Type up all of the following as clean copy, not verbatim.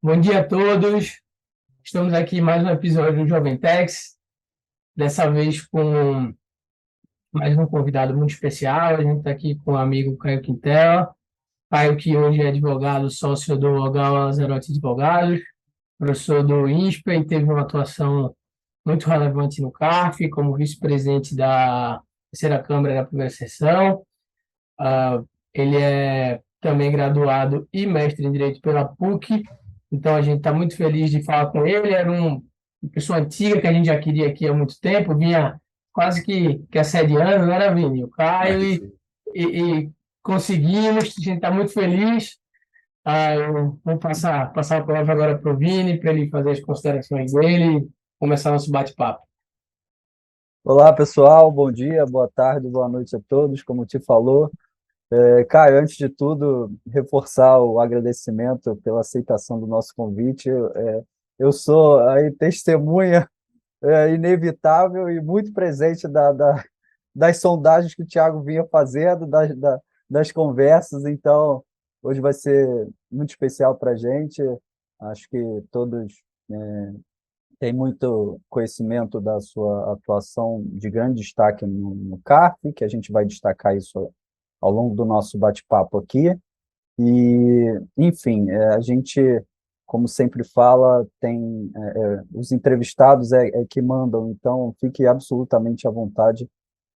Bom dia a todos. Estamos aqui em mais um episódio do Jovem Tex, dessa vez com mais um convidado muito especial. A gente está aqui com o amigo Caio Quintela. Caio, que hoje é advogado, sócio do Logal Lanzarote Advogados, professor do INSPER e teve uma atuação muito relevante no CARF, como vice-presidente da terceira Câmara da primeira sessão. Ele é também graduado e mestre em Direito pela PUC, então a gente está muito feliz de falar com ele. Era uma pessoa antiga que a gente já queria aqui há muito tempo, vinha quase que assediando, não era, Vini? O Caio, e conseguimos, a gente está muito feliz. Eu vou passar a palavra agora para o Vini, para ele fazer as considerações dele e começar nosso bate-papo. Olá, pessoal. Bom dia, boa tarde, boa noite a todos. Como te falou, Caio, antes de tudo, reforçar o agradecimento pela aceitação do nosso convite. Eu sou aí testemunha inevitável e muito presente das sondagens que o Thiago vinha fazendo, das conversas. Então, hoje vai ser muito especial para a gente. Acho que todos têm muito conhecimento da sua atuação de grande destaque no CARF, que a gente vai destacar isso ao longo do nosso bate-papo aqui. E, enfim, a gente, como sempre fala, tem os entrevistados que mandam, então fique absolutamente à vontade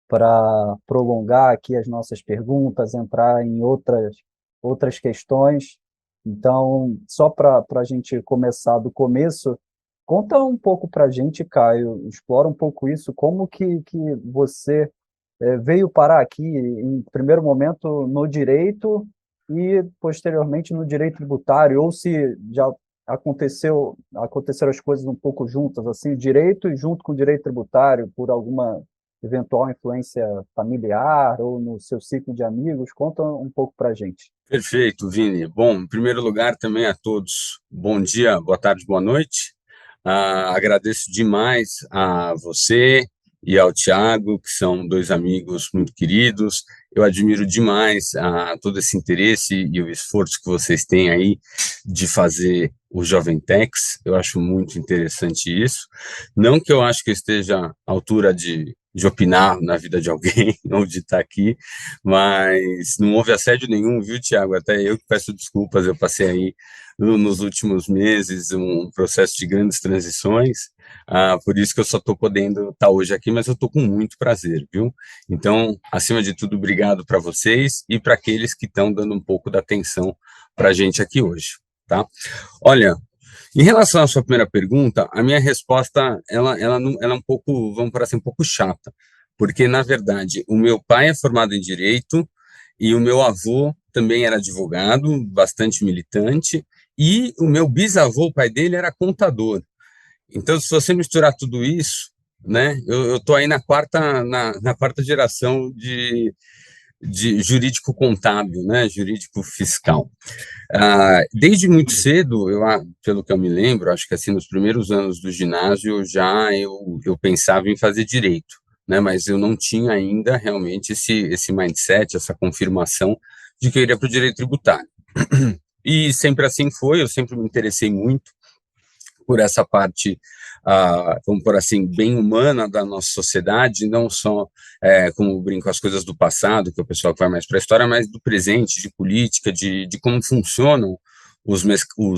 para prolongar aqui as nossas perguntas, entrar em outras questões. Então, só para a gente começar do começo, conta um pouco para a gente, Caio, explora um pouco isso, como que você veio parar aqui, em primeiro momento, no direito e, posteriormente, no direito tributário, ou se já aconteceram as coisas um pouco juntas, assim, direito e junto com o direito tributário, por alguma eventual influência familiar ou no seu ciclo de amigos. Conta um pouco para a gente. Perfeito, Vini. Bom, em primeiro lugar, também a todos, bom dia, boa tarde, boa noite. Agradeço demais a você e ao Thiago, que são dois amigos muito queridos. Eu admiro demais todo esse interesse e o esforço que vocês têm aí de fazer o Jovem Tex. Eu acho muito interessante isso. Não que eu acho que eu esteja à altura de opinar na vida de alguém ou de estar aqui, mas não houve assédio nenhum, viu, Thiago? Até eu que peço desculpas, eu passei aí nos últimos meses um processo de grandes transições, por isso que eu só estou podendo estar hoje aqui, mas eu estou com muito prazer, viu? Então, acima de tudo, obrigado para vocês e para aqueles que estão dando um pouco da atenção para a gente aqui hoje, tá? Olha, em relação à sua primeira pergunta, a minha resposta, ela é um pouco, vamos parecer um pouco chata, porque, na verdade, o meu pai é formado em Direito e o meu avô também era advogado, bastante militante, e o meu bisavô, o pai dele, era contador. Então, se você misturar tudo isso, né, eu estou aí na quarta geração de jurídico contábil, né, jurídico fiscal. Desde muito cedo, pelo que eu me lembro, acho que assim, nos primeiros anos do ginásio, eu pensava em fazer direito, né, mas eu não tinha ainda realmente esse mindset, essa confirmação de que eu iria para o direito tributário. E sempre assim foi, eu sempre me interessei muito por essa parte, vamos por assim, bem humana da nossa sociedade, não só, como brinco, as coisas do passado, que o pessoal vai mais para a história, mas do presente, de política, de como funcionam os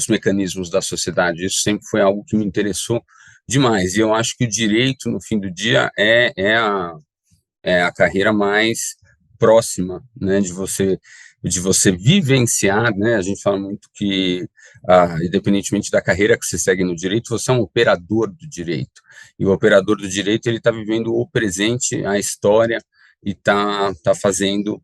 mecanismos da sociedade. Isso sempre foi algo que me interessou demais, e eu acho que o direito, no fim do dia, é a carreira mais próxima, né, de você vivenciar, né, a gente fala muito que, independentemente da carreira que você segue no direito, você é um operador do direito, e o operador do direito, ele está vivendo o presente, a história, e tá fazendo,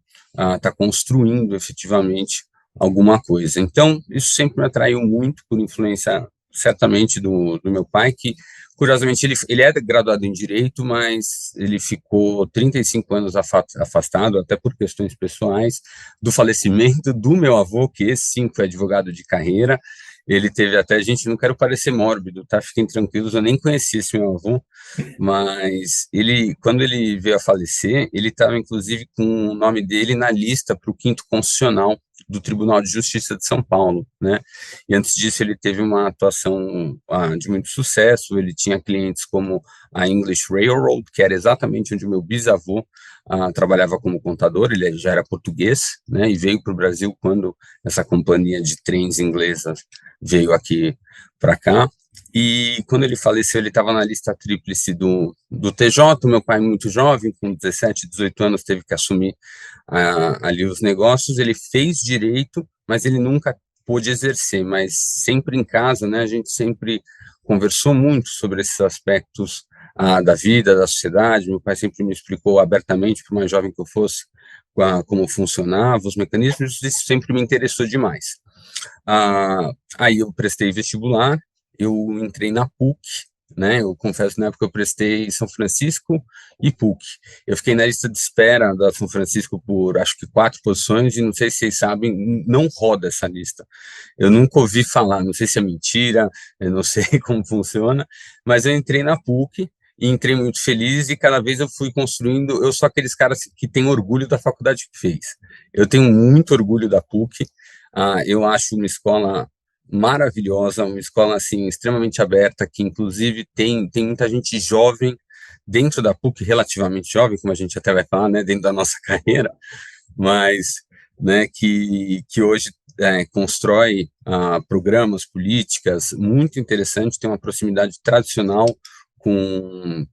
está construindo efetivamente alguma coisa. Então, isso sempre me atraiu muito, por influência, certamente, do meu pai, que curiosamente, ele é graduado em Direito, mas ele ficou 35 anos afastado, até por questões pessoais, do falecimento do meu avô, que esse sim foi advogado de carreira. Ele teve até, gente, não quero parecer mórbido, tá? Fiquem tranquilos, eu nem conhecia esse meu avô, mas quando ele veio a falecer, ele estava, inclusive, com o nome dele na lista para o quinto constitucional, do Tribunal de Justiça de São Paulo, né? E antes disso ele teve uma atuação de muito sucesso. Ele tinha clientes como a English Railroad, que era exatamente onde o meu bisavô trabalhava como contador. Ele já era português, né? E veio para o Brasil quando essa companhia de trens inglesa veio aqui para cá. E quando ele faleceu, ele estava na lista tríplice do TJ. Meu pai, muito jovem, com 17, 18 anos, teve que assumir ali os negócios. Ele fez direito, mas ele nunca pôde exercer, mas sempre em casa, né? A gente sempre conversou muito sobre esses aspectos da vida, da sociedade. Meu pai sempre me explicou abertamente, por mais jovem que eu fosse, como funcionava, os mecanismos. Isso sempre me interessou demais. Aí eu prestei vestibular, eu entrei na PUC, né? Eu confesso, na época eu prestei São Francisco e PUC. Eu fiquei na lista de espera da São Francisco por acho que 4 posições, e não sei se vocês sabem, não roda essa lista. Eu nunca ouvi falar, não sei se é mentira, eu não sei como funciona, mas eu entrei na PUC e entrei muito feliz, e cada vez eu fui construindo. Eu sou aqueles caras que têm orgulho da faculdade que fez. Eu tenho muito orgulho da PUC. Eu acho uma escola maravilhosa, uma escola assim extremamente aberta, que inclusive tem muita gente jovem dentro da PUC, relativamente jovem, como a gente até vai falar, né, dentro da nossa carreira, mas, né, que hoje constrói programas, políticas muito interessantes, tem uma proximidade tradicional com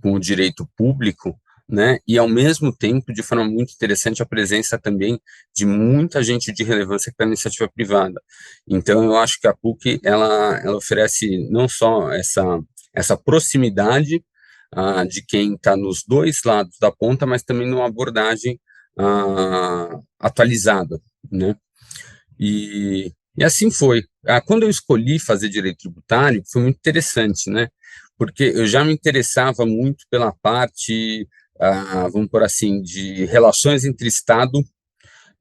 o direito público, né, e ao mesmo tempo, de forma muito interessante, a presença também de muita gente de relevância que está na iniciativa privada. Então, eu acho que a PUC, ela oferece não só essa proximidade de quem está nos dois lados da ponta, mas também numa abordagem atualizada, né, e assim foi. Quando eu escolhi fazer direito tributário, foi muito interessante, né, porque eu já me interessava muito pela parte, vamos por assim, de relações entre Estado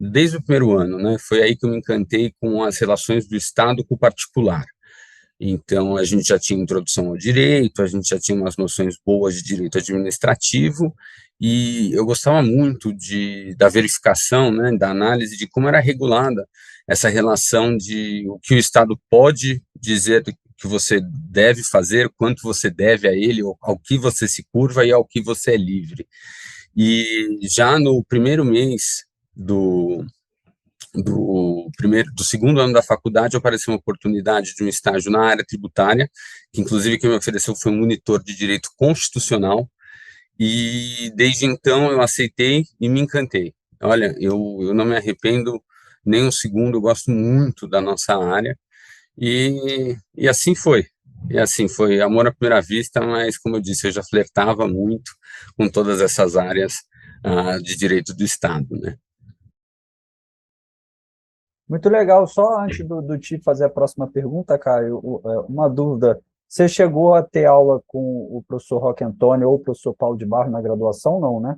desde o primeiro ano, né? Foi aí que eu me encantei com as relações do Estado com o particular. Então, a gente já tinha introdução ao direito, a gente já tinha umas noções boas de direito administrativo, e eu gostava muito da verificação, né, da análise de como era regulada essa relação de o que o Estado pode dizer que você deve fazer, quanto você deve a ele, ao que você se curva e ao que você é livre. E já no primeiro mês do segundo ano da faculdade, apareceu uma oportunidade de um estágio na área tributária, que inclusive quem me ofereceu foi um monitor de direito constitucional, e desde então eu aceitei e me encantei. Olha, eu não me arrependo nem um segundo, eu gosto muito da nossa área, e assim foi. E assim foi, amor à primeira vista, mas como eu disse, eu já flertava muito com todas essas áreas de direito do Estado, né? Muito legal. Só antes do Ti fazer a próxima pergunta, Caio, uma dúvida. Você chegou a ter aula com o professor Roque Antônio ou o professor Paulo de Barro na graduação, não, né?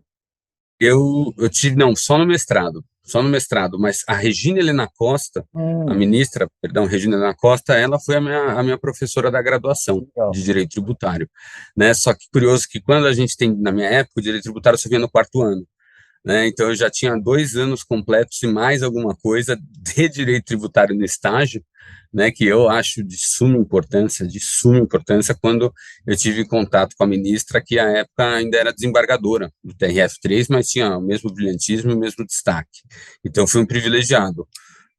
Eu tive, não, só no mestrado, mas a Regina Helena Costa, a Hum, ministra, perdão, Regina Helena Costa, ela foi a minha professora da graduação legal. de Direito Tributário, né? Só que curioso que quando a gente tem, na minha época, o Direito Tributário só vinha no 4º ano, né? Então eu já tinha 2 anos completos e mais alguma coisa de Direito Tributário no estágio, né? Que eu acho de suma importância, quando eu tive contato com a ministra, que à época ainda era desembargadora do TRF3, mas tinha o mesmo brilhantismo e o mesmo destaque. Então fui um privilegiado,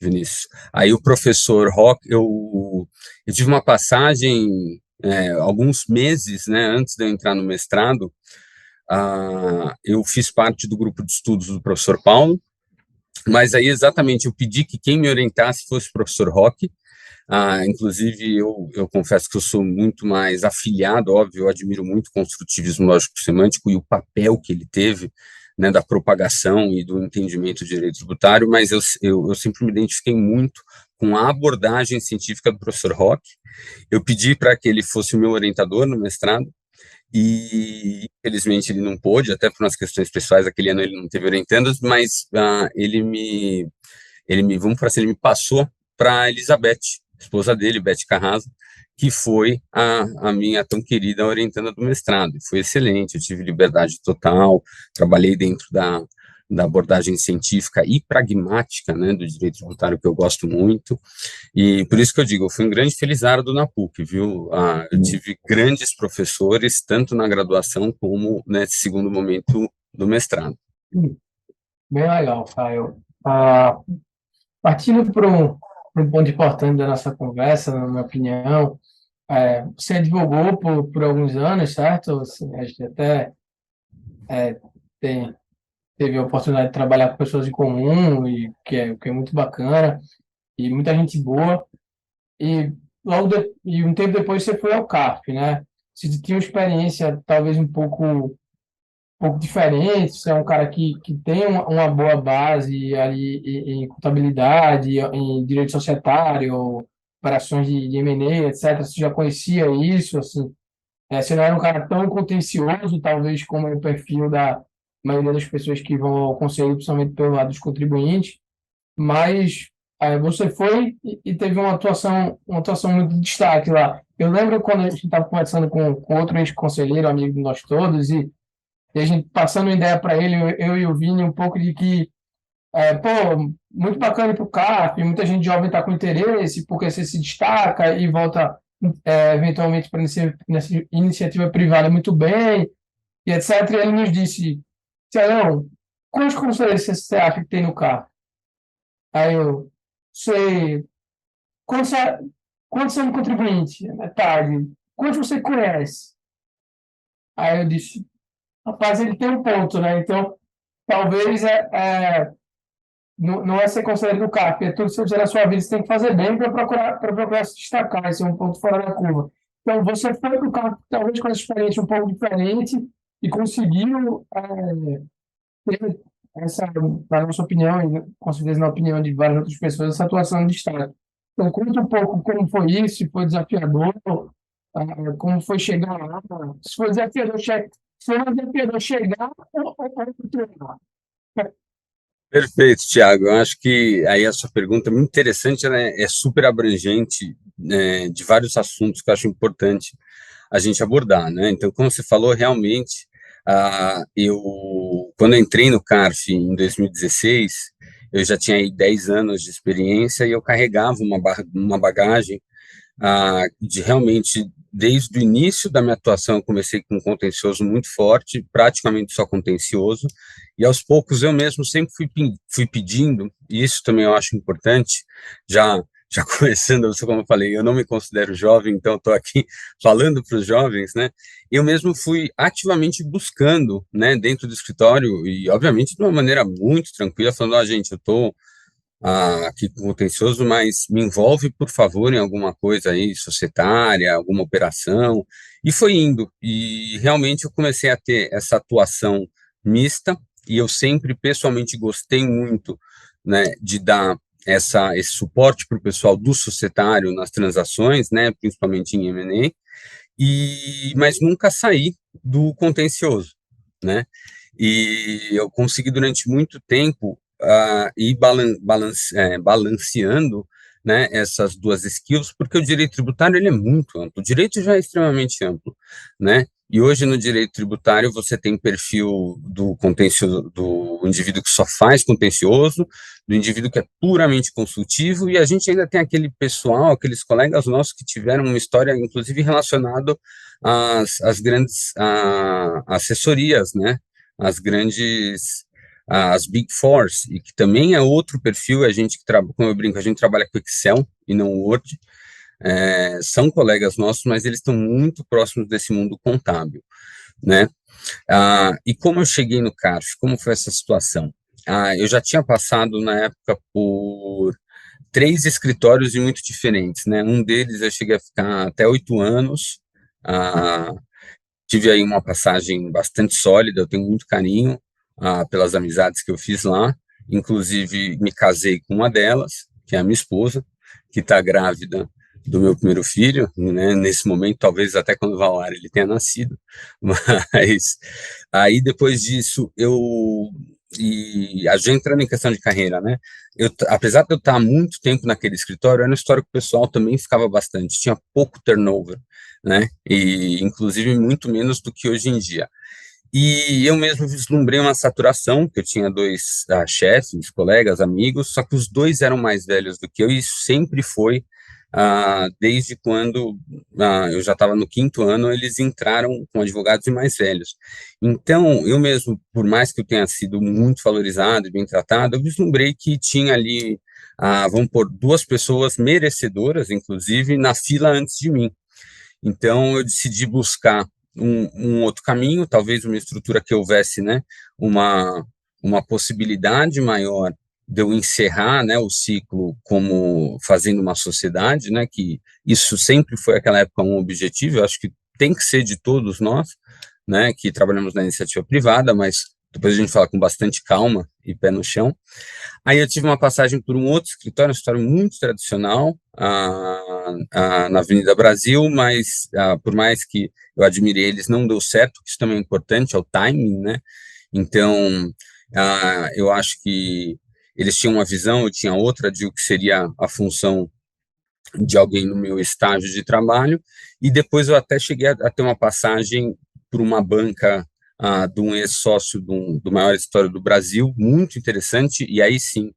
Vinícius. Aí o professor Roque, eu tive uma passagem, alguns meses, né, antes de eu entrar no mestrado. Eu fiz parte do grupo de estudos do professor Paulo, mas aí exatamente eu pedi que quem me orientasse fosse o professor Roque. Inclusive, eu confesso que eu sou muito mais afiliado, óbvio, eu admiro muito o construtivismo lógico-semântico e o papel que ele teve, né, da propagação e do entendimento do direito tributário, mas eu sempre me identifiquei muito com a abordagem científica do professor Roque. Eu pedi para que ele fosse o meu orientador no mestrado, e infelizmente ele não pôde, até por umas questões pessoais. Aquele ano ele não teve orientandos, mas vamos falar assim, ele me passou para a Elizabeth, esposa dele, Beth Carrasa, que foi a minha tão querida orientanda do mestrado. Foi excelente, eu tive liberdade total, trabalhei dentro da abordagem científica e pragmática, né, do direito tributário, que eu gosto muito, e por isso que eu digo, eu fui um grande felizardo na PUC, viu? Eu tive grandes professores, tanto na graduação como nesse segundo momento do mestrado. Bem legal, Caio. Ah, partindo para um ponto importante da nossa conversa, na minha opinião, você advogou por alguns anos, certo? A gente até tem, teve a oportunidade de trabalhar com pessoas em comum, e que é muito bacana, e muita gente boa. E e um tempo depois você foi ao CARF, né? Você tinha uma experiência talvez um pouco diferente, você é um cara que tem uma boa base ali em contabilidade, em direito societário, operações de M&A, etc. Você já conhecia isso, assim, você não era um cara tão contencioso, talvez, como é o perfil da maioria das pessoas que vão ao conselho, principalmente pelo lado dos contribuintes, mas você foi e teve uma atuação muito de destaque lá. Eu lembro quando a gente estava conversando com outro ex-conselheiro, amigo de nós todos, e a gente passando uma ideia para ele, eu e o Vini, um pouco de que, pô, muito bacana para o CAP, muita gente jovem está com interesse, porque você se destaca e volta, eventualmente, para iniciativa privada muito bem, e etc. E ele nos disse, Tiagão, quantos conselheiros você acha que tem no CAP? Aí eu, sei, quantos, quantos são contribuintes? Metade. Quantos você conhece? Aí eu disse, rapaz, ele tem um ponto, né? Então, talvez não é ser conselheiro do CAP, é tudo que você fizer na sua vida, você tem que fazer bem para procurar se destacar, esse é um ponto fora da curva. Então, você foi para o CAP, talvez com essa experiência um pouco diferente, e conseguiu ter essa, na nossa opinião, e com certeza na opinião de várias outras pessoas, essa atuação de destaque. Então, conta um pouco como foi isso, se foi desafiador, como foi chegar lá, se foi desafiador, se foi desafiador chegar ou treinar. Perfeito, Tiago. Eu acho que aí a sua pergunta é muito interessante, né? É super abrangente, né, de vários assuntos que eu acho importante a gente abordar, né? Então, como você falou, realmente, eu, quando eu entrei no CARF em 2016, eu já tinha aí 10 anos de experiência e eu carregava uma bagagem de realmente, desde o início da minha atuação, eu comecei com um contencioso muito forte, praticamente só contencioso, e aos poucos eu mesmo sempre fui pedindo, e isso também eu acho importante, já começando, como eu falei, eu não me considero jovem, então estou aqui falando para os jovens, né? Eu mesmo fui ativamente buscando, né, dentro do escritório, e obviamente de uma maneira muito tranquila, falando, gente, eu estou aqui com contencioso, mas me envolve, por favor, em alguma coisa aí, societária, alguma operação, e foi indo, e realmente eu comecei a ter essa atuação mista, e eu sempre, pessoalmente, gostei muito, né, de dar esse suporte para o pessoal do societário nas transações, né, principalmente em M&A, mas nunca saí do contencioso, né, e eu consegui durante muito tempo ir balanceando, né, essas duas skills, porque o direito tributário ele é muito amplo, o direito já é extremamente amplo, né, e hoje no direito tributário você tem perfil do contencioso, do indivíduo que só faz contencioso, do indivíduo que é puramente consultivo, e a gente ainda tem aquele pessoal, aqueles colegas nossos que tiveram uma história, inclusive, relacionada às grandes assessorias, né, as Big Fours, e que também é outro perfil, a gente que trabalha, como eu brinco, a gente trabalha com Excel e não Word, são colegas nossos, mas eles estão muito próximos desse mundo contábil, né? E como eu cheguei no CARF, como foi essa situação? Eu já tinha passado, na época, por 3 escritórios e muito diferentes, né? Um deles eu cheguei a ficar até 8 anos, tive aí uma passagem bastante sólida, eu tenho muito carinho pelas amizades que eu fiz lá, inclusive me casei com uma delas, que é a minha esposa, que está grávida do meu primeiro filho, né, nesse momento, talvez até quando vá ao ar ele tenha nascido, mas aí depois disso a gente entrando em questão de carreira, né, apesar de eu estar há muito tempo naquele escritório, era um escritório que o pessoal também ficava bastante, tinha pouco turnover, né, e inclusive muito menos do que hoje em dia. E eu mesmo vislumbrei uma saturação, que eu tinha dois chefes, colegas, amigos, só que os dois eram mais velhos do que eu, e isso sempre foi, desde quando eu já estava no quinto ano, eles entraram com advogados e mais velhos. Então, eu mesmo, por mais que eu tenha sido muito valorizado e bem tratado, eu vislumbrei que tinha ali, vamos pôr, duas pessoas merecedoras, inclusive, na fila antes de mim. Então, eu decidi buscar um outro caminho, talvez uma estrutura que houvesse, né, uma, uma possibilidade maior de eu encerrar, né, o ciclo como fazendo uma sociedade, né, que isso sempre foi aquela época um objetivo, eu acho que tem que ser de todos nós, né, que trabalhamos na iniciativa privada, mas depois a gente fala com bastante calma e pé no chão. Aí eu tive uma passagem por um outro escritório, um escritório muito tradicional, na Avenida Brasil, mas por mais que eu admirei eles, não deu certo, isso também é importante, é o timing, né? Então, eu acho que eles tinham uma visão, eu tinha outra de o que seria a função de alguém no meu estágio de trabalho, e depois eu até cheguei a ter uma passagem por uma banca de um ex-sócio do maior escritório do Brasil, muito interessante, e aí sim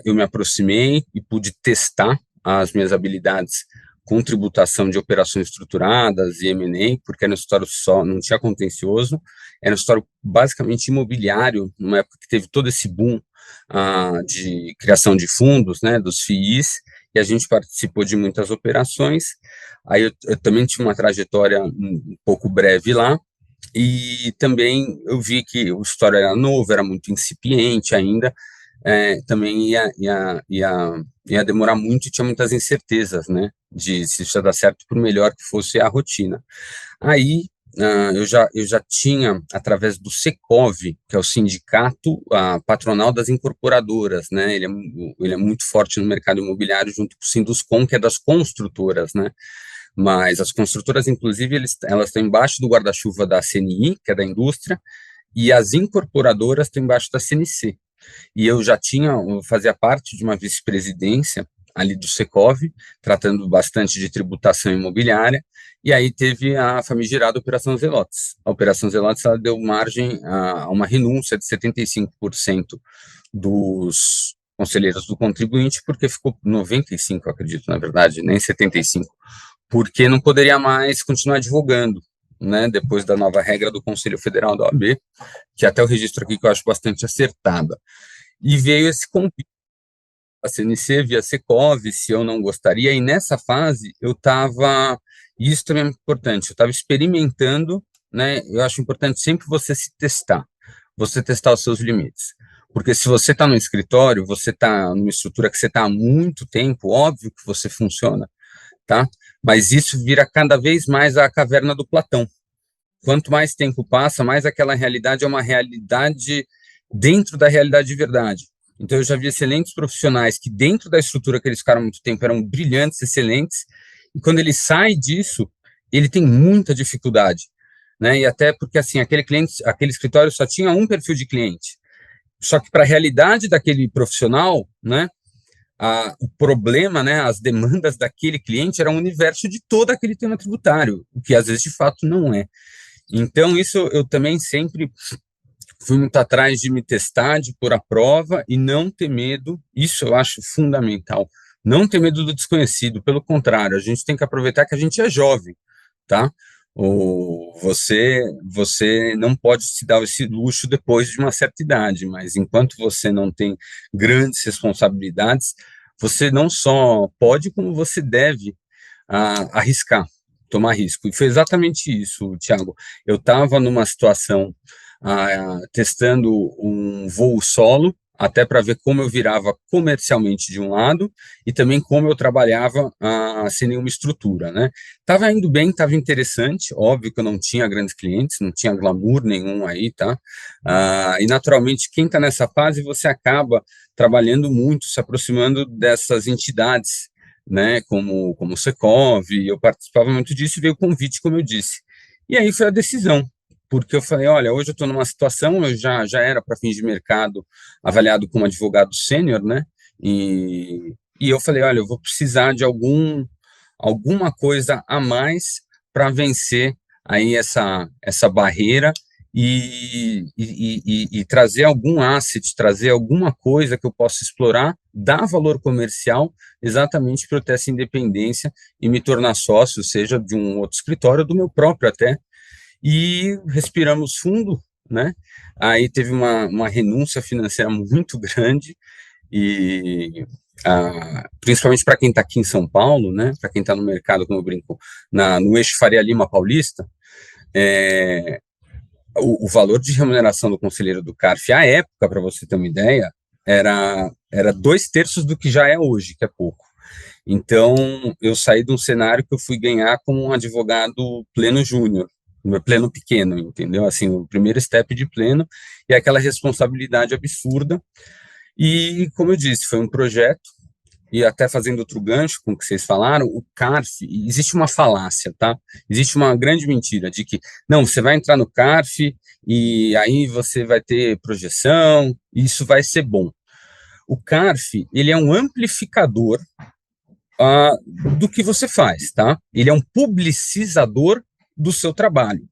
eu me aproximei e pude testar as minhas habilidades com tributação de operações estruturadas e M&A, porque era um história só, não tinha contencioso, era um história basicamente imobiliário, numa época que teve todo esse boom de criação de fundos, né, dos FIIs, e a gente participou de muitas operações. Aí eu também tive uma trajetória um pouco breve lá, e também eu vi que o história era novo, era muito incipiente ainda, também ia demorar muito e tinha muitas incertezas, né, de se isso ia dar certo, por melhor que fosse a rotina. Aí, eu já tinha, através do Secov, que é o sindicato patronal das incorporadoras, né, ele é muito forte no mercado imobiliário, junto com o Sinduscon, que é das construtoras, né, mas as construtoras, inclusive, elas estão embaixo do guarda-chuva da CNI, que é da indústria, e as incorporadoras estão embaixo da CNC. E eu fazia parte de uma vice-presidência ali do Secov, tratando bastante de tributação imobiliária, e aí teve a famigerada Operação Zelotes. A Operação Zelotes, ela deu margem a uma renúncia de 75% dos conselheiros do contribuinte, porque ficou 95, acredito, na verdade, nem 75, porque não poderia mais continuar advogando, né, depois da nova regra do Conselho Federal da OAB, que até o registro aqui que eu acho bastante acertada. E veio esse convite, a CNC via Secov, se eu não gostaria, e nessa fase eu estava, e isso também é muito importante, eu estava experimentando, né, eu acho importante sempre você testar os seus limites, porque se você está no escritório, você está numa estrutura que você está há muito tempo, óbvio que você funciona, tá? Mas isso vira cada vez mais a caverna do Platão. Quanto mais tempo passa, mais aquela realidade é uma realidade dentro da realidade de verdade. Então, eu já vi excelentes profissionais que, dentro da estrutura que eles ficaram muito tempo, eram brilhantes, excelentes, e quando ele sai disso, ele tem muita dificuldade, né? E até porque, assim, aquele escritório só tinha um perfil de cliente. Só que para a realidade daquele profissional, né, o problema, né, as demandas daquele cliente era um universo de todo aquele tema tributário, o que às vezes de fato não é. Então, isso eu também sempre fui muito atrás de me testar, de pôr à prova e não ter medo, isso eu acho fundamental, não ter medo do desconhecido, pelo contrário, a gente tem que aproveitar que a gente é jovem, tá? Você não pode se dar esse luxo depois de uma certa idade, mas enquanto você não tem grandes responsabilidades, você não só pode, como você deve arriscar, tomar risco. E foi exatamente isso, Thiago. Eu estava numa situação testando um voo solo, até para ver como eu virava comercialmente de um lado e também como eu trabalhava sem nenhuma estrutura, né? Estava indo bem, estava interessante, óbvio que eu não tinha grandes clientes, não tinha glamour nenhum aí, tá? E naturalmente, quem está nessa fase, você acaba trabalhando muito, se aproximando dessas entidades, né, como o Secov, eu participava muito disso e veio o convite, como eu disse. E aí foi a decisão, porque eu falei, olha, hoje eu estou numa situação, eu já era para fins de mercado avaliado como advogado sênior, né, e eu falei, olha, eu vou precisar de alguma coisa a mais para vencer aí essa barreira e trazer algum asset, trazer alguma coisa que eu possa explorar, dar valor comercial, exatamente para eu ter essa independência e me tornar sócio, seja de um outro escritório, do meu próprio até, e respiramos fundo, né? Aí teve uma renúncia financeira muito grande, e principalmente para quem está aqui em São Paulo, né? Para quem está no mercado, como eu brinco, no eixo Faria Lima Paulista, o valor de remuneração do conselheiro do CARF, à época, para você ter uma ideia, era 2/3 do que já é hoje, que é pouco. Então, eu saí de um cenário que eu fui ganhar como um advogado pleno júnior, pleno pequeno, entendeu? Assim, o primeiro step de pleno, e aquela responsabilidade absurda. E, como eu disse, foi um projeto, e até fazendo outro gancho com o que vocês falaram, o CARF, existe uma falácia, tá? Existe uma grande mentira de que, não, você vai entrar no CARF e aí você vai ter projeção, e isso vai ser bom. O CARF, ele é um amplificador do que você faz, tá? Ele é um publicizador do seu trabalho.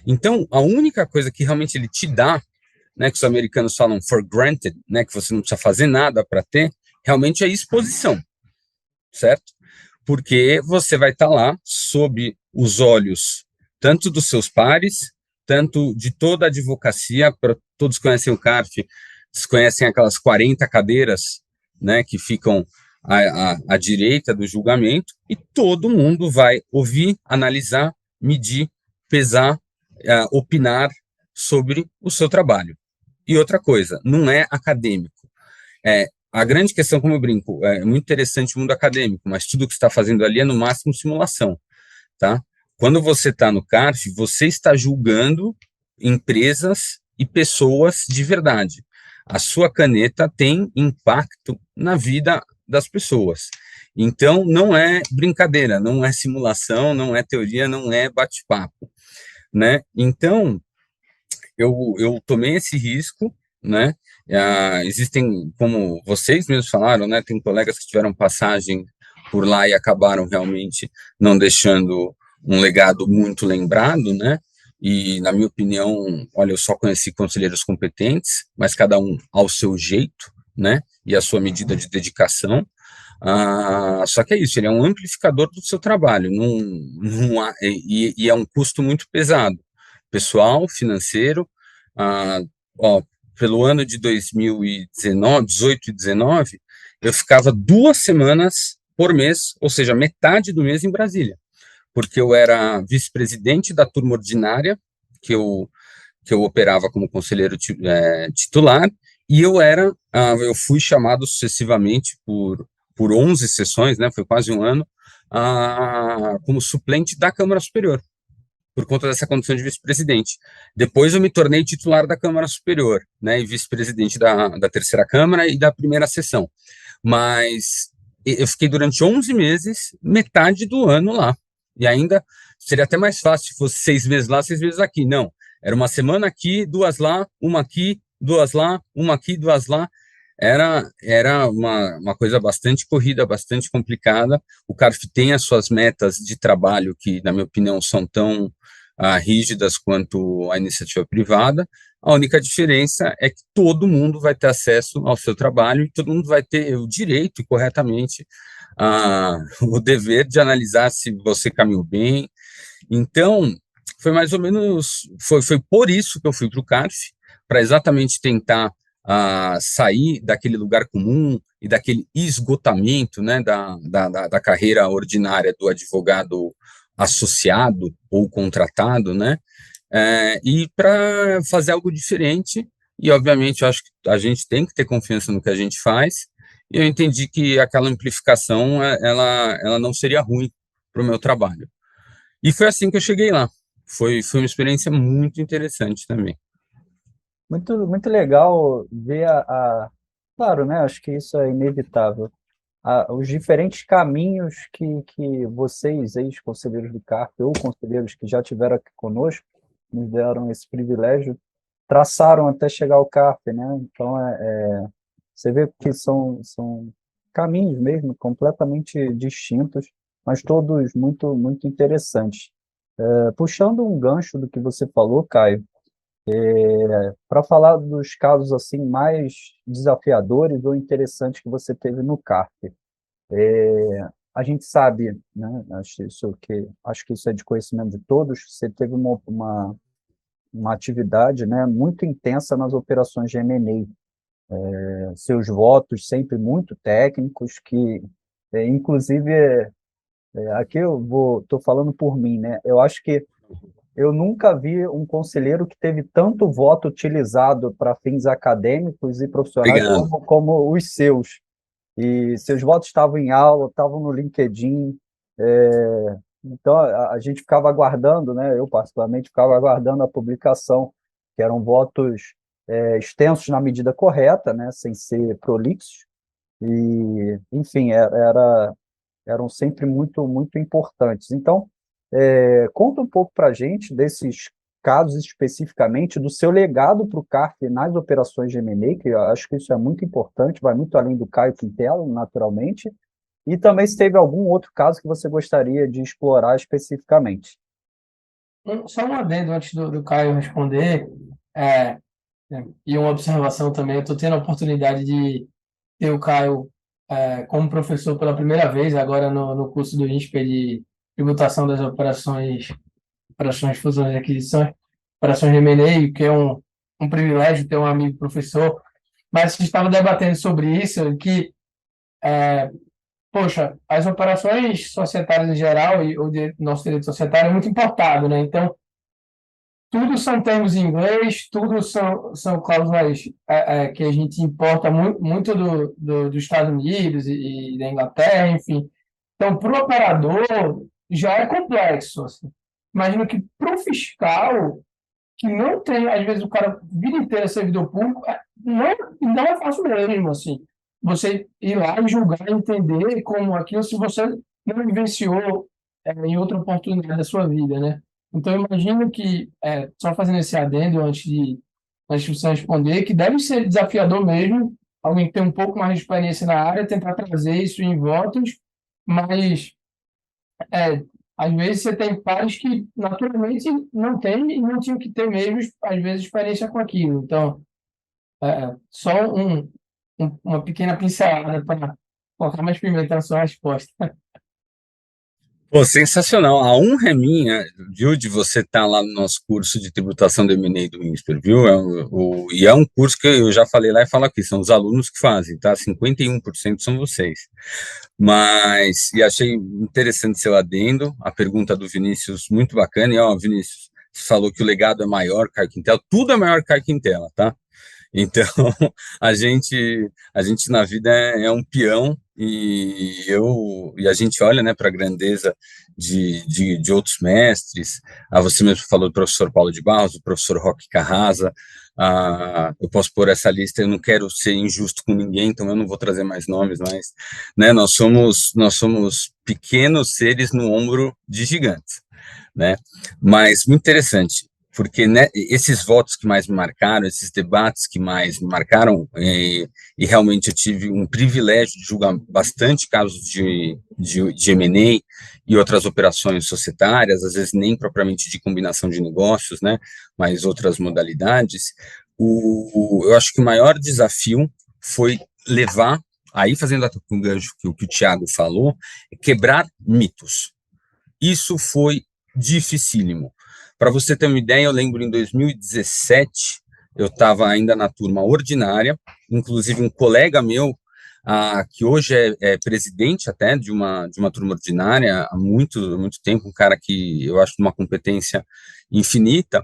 Então, a única coisa que realmente ele te dá, né, que os americanos falam for granted, né, que você não precisa fazer nada para ter, realmente é exposição, certo? Porque você vai estar lá sob os olhos tanto dos seus pares, tanto de toda a advocacia, todos conhecem o CARF, conhecem aquelas 40 cadeiras, né, que ficam à direita do julgamento, e todo mundo vai ouvir, analisar, medir, pesar, opinar sobre o seu trabalho. E outra coisa, não é acadêmico. A grande questão, como eu brinco, é muito interessante o mundo acadêmico, mas tudo que você está fazendo ali é no máximo simulação, tá? Quando você está no CARF, você está julgando empresas e pessoas de verdade. A sua caneta tem impacto na vida das pessoas. Então, não é brincadeira, não é simulação, não é teoria, não é bate-papo, né? Então, eu tomei esse risco, né? Existem, como vocês mesmos falaram, né? Tem colegas que tiveram passagem por lá e acabaram realmente não deixando um legado muito lembrado, né? E, na minha opinião, olha, eu só conheci conselheiros competentes, mas cada um ao seu jeito, né? E a sua medida de dedicação. Só que é isso, ele é um amplificador do seu trabalho, e é um custo muito pesado, pessoal, financeiro. ah, ó, Pelo ano de 2019, 18 e 19, eu ficava 2 semanas por mês, ou seja, metade do mês em Brasília, porque eu era vice-presidente da turma ordinária, que eu operava como conselheiro titular, e eu fui chamado sucessivamente por 11 sessões, né, foi quase um ano, como suplente da Câmara Superior, por conta dessa condição de vice-presidente. Depois eu me tornei titular da Câmara Superior, né, e vice-presidente da terceira Câmara e da primeira sessão. Mas eu fiquei durante 11 meses, metade do ano lá. E ainda seria até mais fácil se fosse 6 meses lá, 6 meses aqui. Não, era uma semana aqui, 2 lá, uma aqui, 2 lá, uma aqui, 2 lá. Era uma coisa bastante corrida, bastante complicada. O CARF tem as suas metas de trabalho que, na minha opinião, são tão rígidas quanto a iniciativa privada. A única diferença é que todo mundo vai ter acesso ao seu trabalho e todo mundo vai ter o direito e corretamente o dever de analisar se você caminhou bem. Então, foi mais ou menos, foi por isso que eu fui para o CARF, para exatamente tentar sair daquele lugar comum e daquele esgotamento, né, da carreira ordinária do advogado associado ou contratado, né, e para fazer algo diferente. E, obviamente, eu acho que a gente tem que ter confiança no que a gente faz, e eu entendi que aquela amplificação, ela não seria ruim para o meu trabalho. E foi assim que eu cheguei lá. Foi uma experiência muito interessante também. Muito, muito legal ver Claro, né? Acho que isso é inevitável. Os diferentes caminhos que vocês, ex-conselheiros do CARF, ou conselheiros que já tiveram aqui conosco, nos deram esse privilégio, traçaram até chegar ao CARF, né? Então, você vê que são caminhos mesmo completamente distintos, mas todos muito, muito interessantes. Puxando um gancho do que você falou, Caio, Para falar dos casos assim mais desafiadores ou interessantes que você teve no CARF. A gente sabe, né, acho que isso é de conhecimento de todos, você teve uma atividade, né, muito intensa nas operações de M&A, seus votos sempre muito técnicos, que, inclusive, aqui estou falando por mim, né, eu acho que eu nunca vi um conselheiro que teve tanto voto utilizado para fins acadêmicos e profissionais Obrigado. como os seus. E seus votos estavam em aula, estavam no LinkedIn. Então, a gente ficava aguardando, né? Eu, particularmente, ficava aguardando a publicação, que eram votos extensos na medida correta, né? Sem ser prolixos. E, enfim, eram sempre muito, muito importantes. Então, conta um pouco para a gente desses casos especificamente, do seu legado para o CARF nas operações de M&A, que eu acho que isso é muito importante, vai muito além do Caio Quintela, naturalmente, e também se teve algum outro caso que você gostaria de explorar especificamente. Só um adendo antes do Caio responder, é, e uma observação também. Eu estou tendo a oportunidade de ter o Caio como professor pela primeira vez, agora no curso do INSPE de tributação das operações, fusões e aquisições, operações de M&A, que é um privilégio ter um amigo professor. Mas a gente estava debatendo sobre isso, que, poxa, as operações societárias em geral e nosso direito societário é muito importado, né? Então, tudo são termos em inglês, tudo são cláusulas que a gente importa muito dos Estados Unidos e da Inglaterra, enfim. Então, para o operador, já é complexo. Assim. Imagino que para o fiscal, que não tem, às vezes o cara a vida inteira é servidor público, não é fácil mesmo, assim. Você ir lá e julgar, entender como aquilo, se você não vivenciou em outra oportunidade da sua vida, né? Então, eu imagino que, só fazendo esse adendo antes de você responder, que deve ser desafiador mesmo, alguém que tem um pouco mais de experiência na área, tentar trazer isso em votos, mas é, às vezes você tem pares que naturalmente não têm e não tinham que ter mesmo, às vezes, experiência com aquilo. Então, só uma pequena pincelada para colocar mais pimenta na sua resposta. Pô, sensacional. A honra é minha, viu, de você estar lá no nosso curso de tributação do M&A do INSPER, viu? E é um curso que eu já falei lá e falo aqui, são os alunos que fazem, tá? 51% são vocês. E achei interessante seu adendo, a pergunta do Vinícius, muito bacana. E, ó, Vinícius, você falou que o legado é maior, Caio Quintela, tudo é maior que Caio Quintela, tá? Então, a gente na vida é um peão e a gente olha, né, para a grandeza de outros mestres. Você mesmo falou do professor Paulo de Barros, do professor Roque Carrasa. Eu posso pôr essa lista, eu não quero ser injusto com ninguém, então eu não vou trazer mais nomes, mas, né, nós somos pequenos seres no ombro de gigantes, né? Mas muito interessante, porque, né, esses votos que mais me marcaram, esses debates que mais me marcaram, e realmente eu tive um privilégio de julgar bastante casos de M&A e outras operações societárias, às vezes nem propriamente de combinação de negócios, né, mas outras modalidades. Eu acho que o maior desafio foi levar, aí fazendo um gancho que o Thiago falou, quebrar mitos. Isso foi dificílimo. Para você ter uma ideia, eu lembro em 2017, eu estava ainda na turma ordinária, inclusive um colega meu, que hoje é presidente até de uma turma ordinária há muito, muito tempo, um cara que eu acho de uma competência infinita,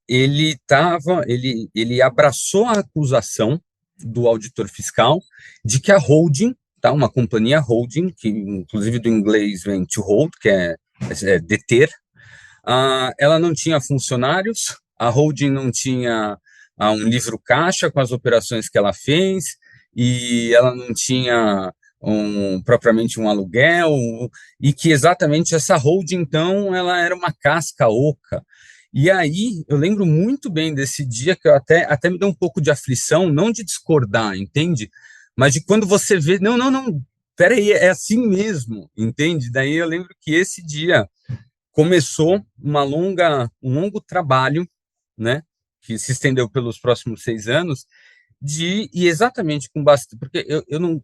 ele abraçou a acusação do auditor fiscal de que a holding, tá, uma companhia holding, que inclusive do inglês vem to hold, que é deter, ela não tinha funcionários, a holding não tinha um livro caixa com as operações que ela fez, e ela não tinha propriamente um aluguel, e que exatamente essa holding, então, ela era uma casca oca. E aí, eu lembro muito bem desse dia que eu até me deu um pouco de aflição, não de discordar, entende? Mas de quando você vê, não, peraí, é assim mesmo, entende? Daí eu lembro que esse dia, começou um longo trabalho, né, que se estendeu pelos próximos 6 anos, e exatamente com bastante, porque eu não,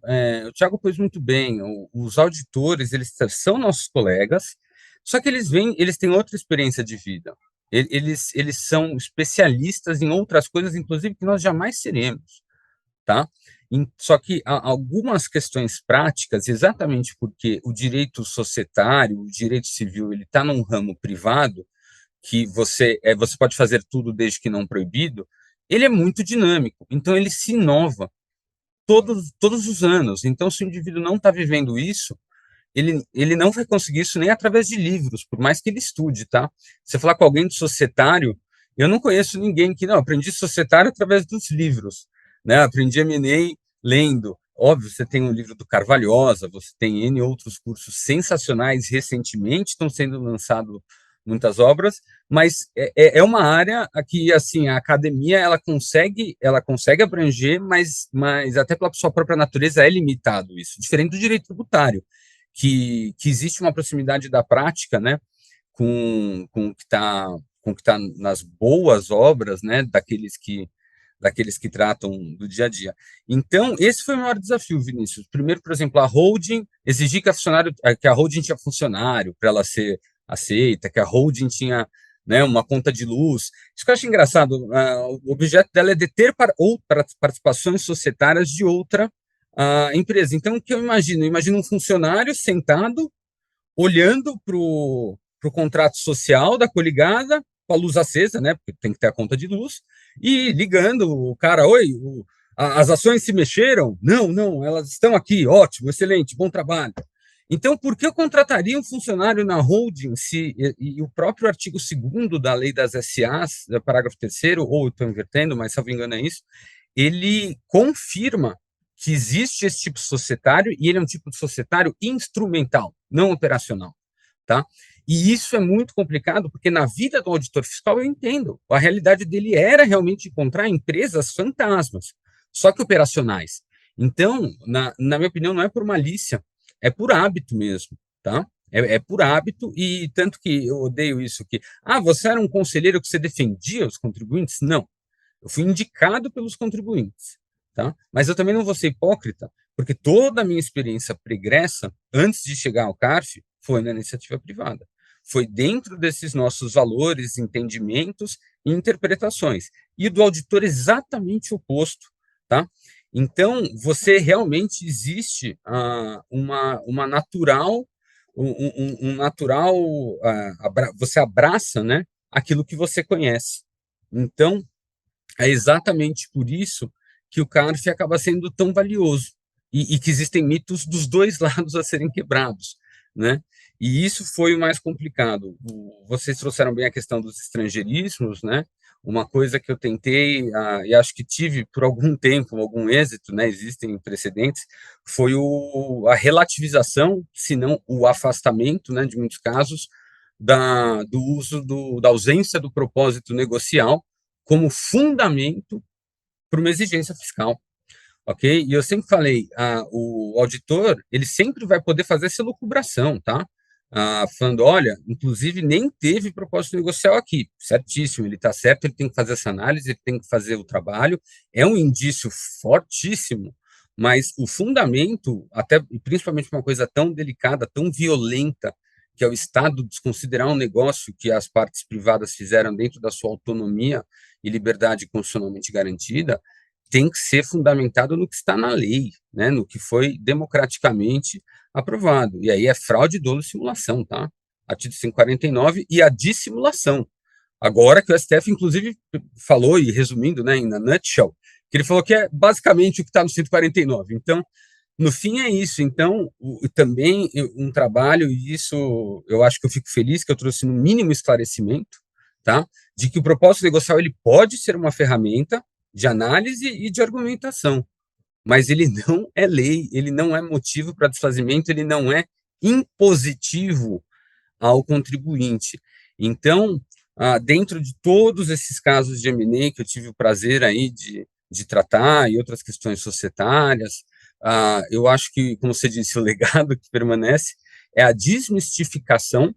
o Thiago pôs muito bem, os auditores, eles são nossos colegas, só que eles têm outra experiência de vida, eles são especialistas em outras coisas, inclusive, que nós jamais seremos, tá? Só que há algumas questões práticas, exatamente porque o direito societário, o direito civil, ele está num ramo privado, que você pode fazer tudo desde que não proibido, ele é muito dinâmico, então ele se inova todos os anos. Então, se o indivíduo não está vivendo isso, ele não vai conseguir isso nem através de livros, por mais que ele estude, tá? Você falar com alguém de societário, eu não conheço ninguém que, não, aprendi societário através dos livros, né? Aprendi M&A lendo. Óbvio, você tem um livro do Carvalhosa, você tem N outros cursos sensacionais, recentemente estão sendo lançados muitas obras, mas é uma área que, assim, a academia, ela consegue abranger, mas até pela sua própria natureza é limitado isso, diferente do direito tributário, que existe uma proximidade da prática, né, com o que está nas boas obras, né, daqueles que tratam do dia a dia. Então, esse foi o maior desafio, Vinícius. Primeiro, por exemplo, a holding, exigir que a holding tinha funcionário para ela ser aceita, que a holding tinha, né, uma conta de luz. Isso que eu acho engraçado, o objeto dela é deter participações societárias de outra empresa. Então, o que eu imagino? Eu imagino um funcionário sentado, olhando para o contrato social da coligada, com a luz acesa, né? Porque tem que ter a conta de luz, e ligando o cara, oi, as ações se mexeram? Não, não, elas estão aqui, ótimo, excelente, bom trabalho. Então, por que eu contrataria um funcionário na holding e o próprio artigo 2º da lei das SAs, parágrafo 3º, ou estou invertendo, mas, se não me engano, é isso, ele confirma que existe esse tipo societário e ele é um tipo de societário instrumental, não operacional, tá? E isso é muito complicado, porque na vida do auditor fiscal eu entendo, a realidade dele era realmente encontrar empresas fantasmas, só que operacionais. Então, na minha opinião, não é por malícia, é por hábito mesmo, tá? É por hábito, e tanto que eu odeio isso, você era um conselheiro que você defendia os contribuintes? Não, eu fui indicado pelos contribuintes, tá? Mas eu também não vou ser hipócrita, porque toda a minha experiência pregressa, antes de chegar ao CARF, foi na iniciativa privada. Foi dentro desses nossos valores, entendimentos e interpretações. E do auditor exatamente o oposto, tá? Então, você realmente existe uma natural, natural, você abraça, né, aquilo que você conhece. Então, é exatamente por isso que o CARF acaba sendo tão valioso e que existem mitos dos dois lados a serem quebrados, né? E isso foi o mais complicado. Vocês trouxeram bem a questão dos estrangeirismos, né? Uma coisa que eu tentei, e acho que tive por algum tempo, algum êxito, né? Existem precedentes, foi a relativização, se não o afastamento, né, de muitos casos, do uso da ausência do propósito negocial como fundamento para uma exigência fiscal, ok? E eu sempre falei, o auditor, ele sempre vai poder fazer essa lucubração, tá? Falando, olha, inclusive nem teve propósito negocial aqui, certíssimo, ele está certo, ele tem que fazer essa análise, ele tem que fazer o trabalho, é um indício fortíssimo, mas o fundamento, até e principalmente uma coisa tão delicada, tão violenta, que é o Estado desconsiderar um negócio que as partes privadas fizeram dentro da sua autonomia e liberdade constitucionalmente garantida, tem que ser fundamentado no que está na lei, né, no que foi democraticamente aprovado. E aí é fraude, dolo e simulação, tá? Artigo 149 e a dissimulação. Agora que o STF, inclusive, falou, e resumindo, né, na nutshell, que ele falou que é basicamente o que está no 149. Então, no fim é isso. Então, também um trabalho, e isso eu acho que eu fico feliz que eu trouxe no mínimo esclarecimento, tá? De que o propósito negocial ele pode ser uma ferramenta de análise e de argumentação, mas ele não é lei, ele não é motivo para desfazimento, ele não é impositivo ao contribuinte. Então, dentro de todos esses casos de M&A que eu tive o prazer aí de tratar e outras questões societárias, eu acho que, como você disse, o legado que permanece é a desmistificação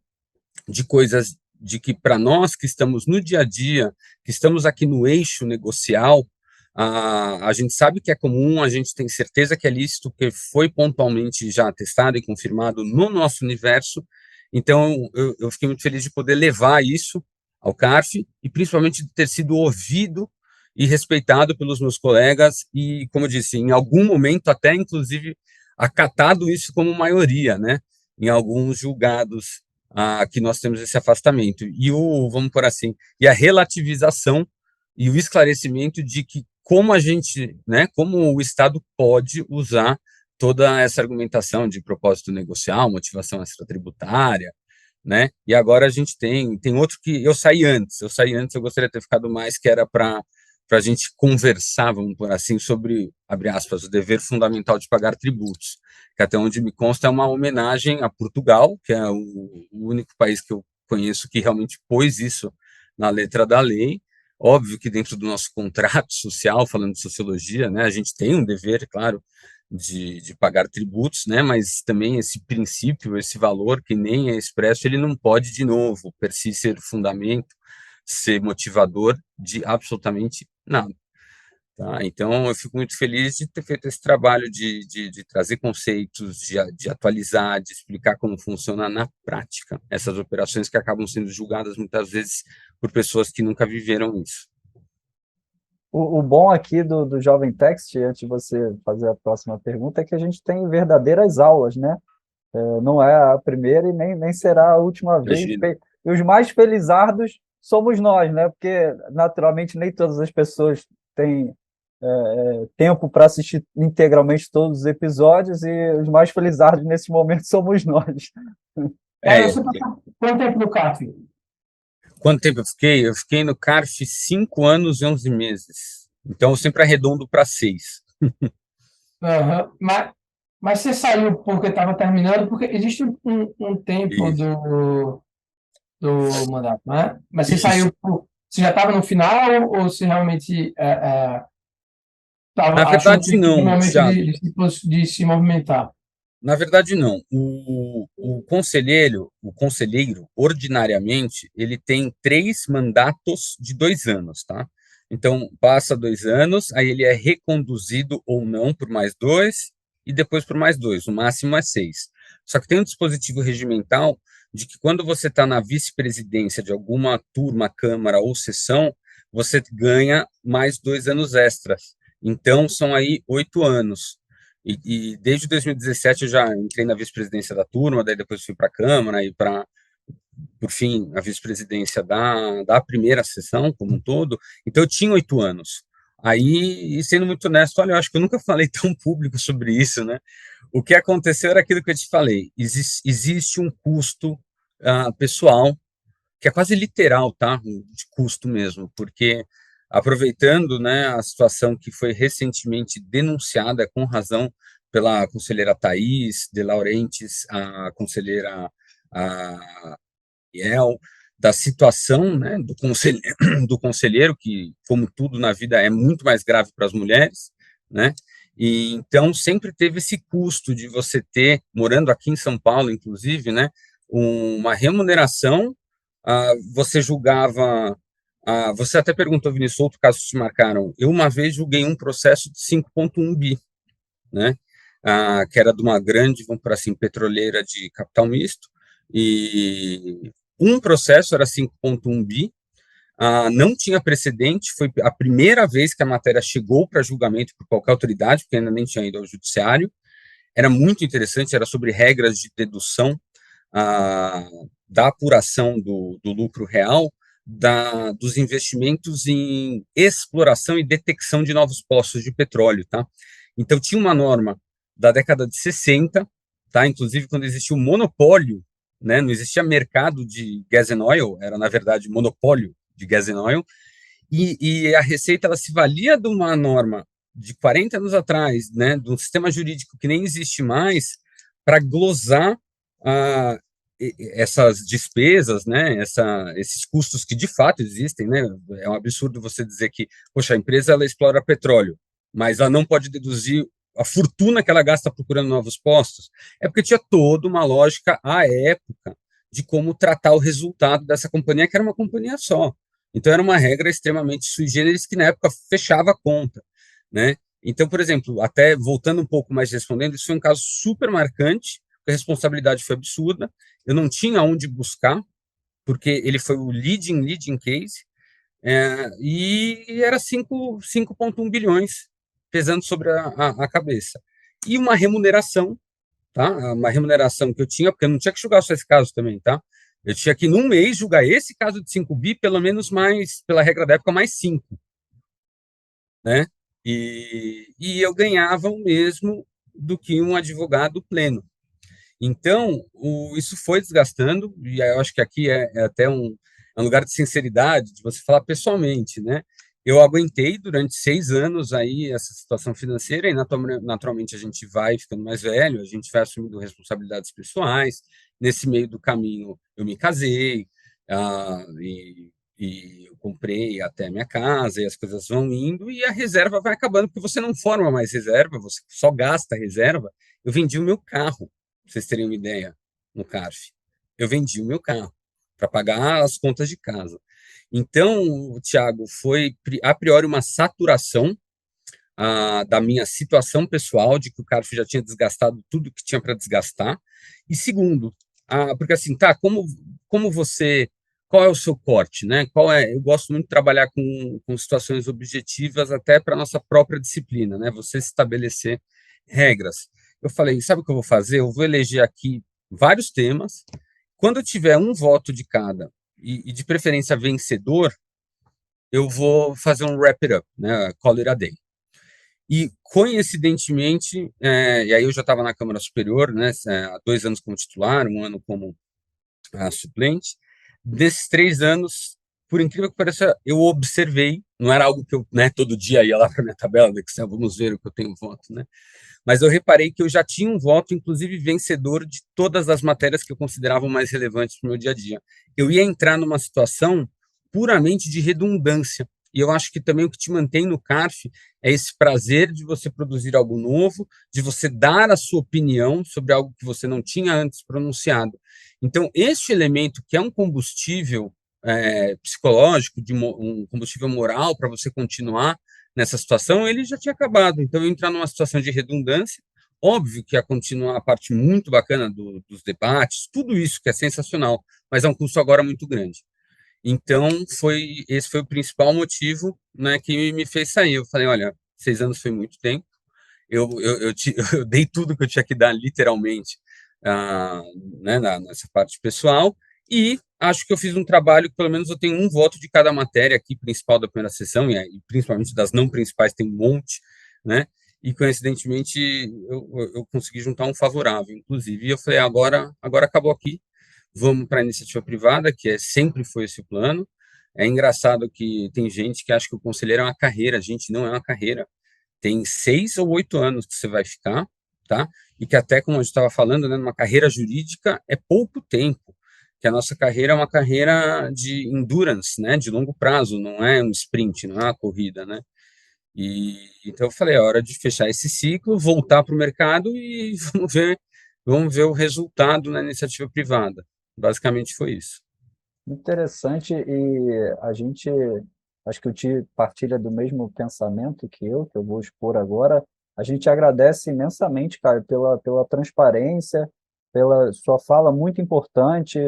de coisas de que para nós que estamos no dia a dia, que estamos aqui no eixo negocial, a gente sabe que é comum, a gente tem certeza que é lícito, porque foi pontualmente já testado e confirmado no nosso universo. Então, eu fiquei muito feliz de poder levar isso ao CARF e principalmente de ter sido ouvido e respeitado pelos meus colegas e, como eu disse, em algum momento até, inclusive, acatado isso como maioria, né? Em alguns julgados que nós temos esse afastamento. E vamos por assim, e a relativização e o esclarecimento de que como a gente, né, como o Estado pode usar toda essa argumentação de propósito negocial, motivação extratributária, né? E agora a gente tem outro que eu saí antes, eu gostaria de ter ficado mais, que era para a gente conversar, vamos por assim, sobre, abre aspas, o dever fundamental de pagar tributos, que até onde me consta é uma homenagem a Portugal, que é o único país que eu conheço que realmente pôs isso na letra da lei. Óbvio que dentro do nosso contrato social, falando de sociologia, né, a gente tem um dever, claro, de pagar tributos, né, mas também esse princípio, esse valor que nem é expresso, ele não pode, de novo, per si ser fundamento, ser motivador de absolutamente nada. Tá? Então, eu fico muito feliz de ter feito esse trabalho de trazer conceitos, de atualizar, de explicar como funciona na prática essas operações que acabam sendo julgadas muitas vezes por pessoas que nunca viveram isso. O bom aqui do Jovem Text, antes de você fazer a próxima pergunta, é que a gente tem verdadeiras aulas, né? Não é a primeira e nem será a última vez. Imagina. E os mais felizardos somos nós, né? Porque, naturalmente, nem todas as pessoas têm tempo para assistir integralmente todos os episódios, e os mais felizardos nesse momento somos nós. Você passou quanto tempo no CAF? Quanto tempo eu fiquei? Eu fiquei no CARF 5 anos e 11 meses. Então, eu sempre arredondo para 6. Aham. Mas você saiu porque estava terminando, porque existe um tempo Isso. do mandato, né? Mas você Isso. saiu, você já estava no final ou você realmente Na achou verdade, que era o não, momento Thiago. de se movimentar? Na verdade, não. O conselheiro, ordinariamente, ele tem 3 mandatos de 2 anos, tá? Então, passa 2 anos, aí ele é reconduzido ou não por mais 2, e depois por mais 2, o máximo é 6. Só que tem um dispositivo regimental de que quando você está na vice-presidência de alguma turma, câmara ou sessão, você ganha mais 2 anos extras. Então, são aí 8 anos. E desde 2017 eu já entrei na vice-presidência da turma, daí depois fui para a Câmara e por fim, a vice-presidência da primeira sessão como um todo. Então eu tinha 8 anos. Aí, e sendo muito honesto, olha, eu acho que eu nunca falei tão público sobre isso, né? O que aconteceu era aquilo que eu te falei. Existe um custo pessoal, que é quase literal, tá? De custo mesmo, porque aproveitando, né, a situação que foi recentemente denunciada com razão pela conselheira Thais de Laurentiis, a conselheira Iel, da situação, né, do conselheiro, que, como tudo na vida, é muito mais grave para as mulheres, né, e então sempre teve esse custo de você ter, morando aqui em São Paulo, inclusive, né, uma remuneração. Você julgava, você até perguntou, Vinícius, outro caso que te marcaram. Eu uma vez julguei um processo de 5,1 bi, né? Que era de uma grande, vamos por assim, petroleira de capital misto, e um processo era 5,1 bi, não tinha precedente, foi a primeira vez que a matéria chegou para julgamento por qualquer autoridade, porque ainda nem tinha ido ao judiciário. Era muito interessante, era sobre regras de dedução da apuração do lucro real dos investimentos em exploração e detecção de novos poços de petróleo, tá? Então, tinha uma norma da década de 60, tá? Inclusive, quando existia o monopólio, né? Não existia mercado de gas and oil, era, na verdade, monopólio de gas and oil, e a Receita ela se valia de uma norma de 40 anos atrás, né, de um sistema jurídico que nem existe mais, para glosar essas despesas, né, esses custos que de fato existem, né, é um absurdo você dizer que, poxa, a empresa ela explora petróleo, mas ela não pode deduzir a fortuna que ela gasta procurando novos postos, é porque tinha toda uma lógica à época de como tratar o resultado dessa companhia, que era uma companhia só. Então, era uma regra extremamente sui generis que, na época, fechava a conta, né? Então, por exemplo, até voltando um pouco mais respondendo, isso foi um caso super marcante, a responsabilidade foi absurda, eu não tinha onde buscar, porque ele foi o leading case, e era 5,1 bilhões pesando sobre a cabeça. E uma remuneração, tá? Uma remuneração que eu tinha, porque eu não tinha que julgar só esse caso também, tá? Eu tinha que, num mês, julgar esse caso de 5 bi, pelo menos mais, pela regra da época, mais 5, né? E eu ganhava o mesmo do que um advogado pleno. Então, isso foi desgastando, e eu acho que aqui é até um lugar de sinceridade, de você falar pessoalmente, né? Eu aguentei durante 6 anos aí essa situação financeira, e naturalmente a gente vai ficando mais velho, a gente vai assumindo responsabilidades pessoais. Nesse meio do caminho, eu me casei, e eu comprei até a minha casa, e as coisas vão indo, e a reserva vai acabando, porque você não forma mais reserva, você só gasta reserva. Eu vendi o meu carro, para vocês terem uma ideia, no CARF. Eu vendi o meu carro para pagar as contas de casa. Então, Thiago, foi a priori uma saturação da minha situação pessoal, de que o CARF já tinha desgastado tudo que tinha para desgastar. E segundo, porque assim, tá, como você, qual é o seu corte, né? Eu gosto muito de trabalhar com situações objetivas até para a nossa própria disciplina, né? Você estabelecer regras. Eu falei, sabe o que eu vou fazer? Eu vou eleger aqui vários temas. Quando eu tiver um voto de cada, e de preferência vencedor, eu vou fazer um wrap it up, né? Call it a day. E, coincidentemente, e aí eu já estava na Câmara Superior, né, há 2 anos como titular, um ano como suplente. Desses 3 anos, por incrível que pareça, eu observei, não era algo que eu, né, todo dia ia lá para minha tabela do Excel, vamos ver o que eu tenho voto, né? Mas eu reparei que eu já tinha um voto, inclusive vencedor, de todas as matérias que eu considerava mais relevantes para o meu dia a dia. Eu ia entrar numa situação puramente de redundância. E eu acho que também o que te mantém no CARF é esse prazer de você produzir algo novo, de você dar a sua opinião sobre algo que você não tinha antes pronunciado. Então, este elemento, que é um combustível psicológico, um combustível moral para você continuar nessa situação, ele já tinha acabado. Então, eu entrar numa situação de redundância, óbvio que ia continuar a parte muito bacana dos debates, tudo isso que é sensacional, mas é um custo agora muito grande. Então, esse foi o principal motivo, né, que me fez sair. Eu falei, olha, 6 anos foi muito tempo, eu dei tudo que eu tinha que dar, literalmente, ah, né, nessa parte pessoal, e acho que eu fiz um trabalho que pelo menos eu tenho um voto de cada matéria aqui, principal da primeira sessão, e principalmente das não principais tem um monte, né? E coincidentemente eu consegui juntar um favorável, inclusive, e eu falei, agora acabou aqui, vamos para a iniciativa privada, que sempre foi esse o plano. É engraçado que tem gente que acha que o conselheiro é uma carreira, a gente não é uma carreira, tem 6 ou 8 anos que você vai ficar, tá? E que até, como a gente estava falando, né, numa carreira jurídica é pouco tempo, que a nossa carreira é uma carreira de endurance, né, de longo prazo, não é um sprint, não é uma corrida, né? E então eu falei, é hora de fechar esse ciclo, voltar para o mercado e vamos ver o resultado na iniciativa privada. Basicamente foi isso. Interessante, e a gente, acho que o Ti partilha do mesmo pensamento que eu vou expor agora. A gente agradece imensamente, cara, pela transparência, pela sua fala muito importante.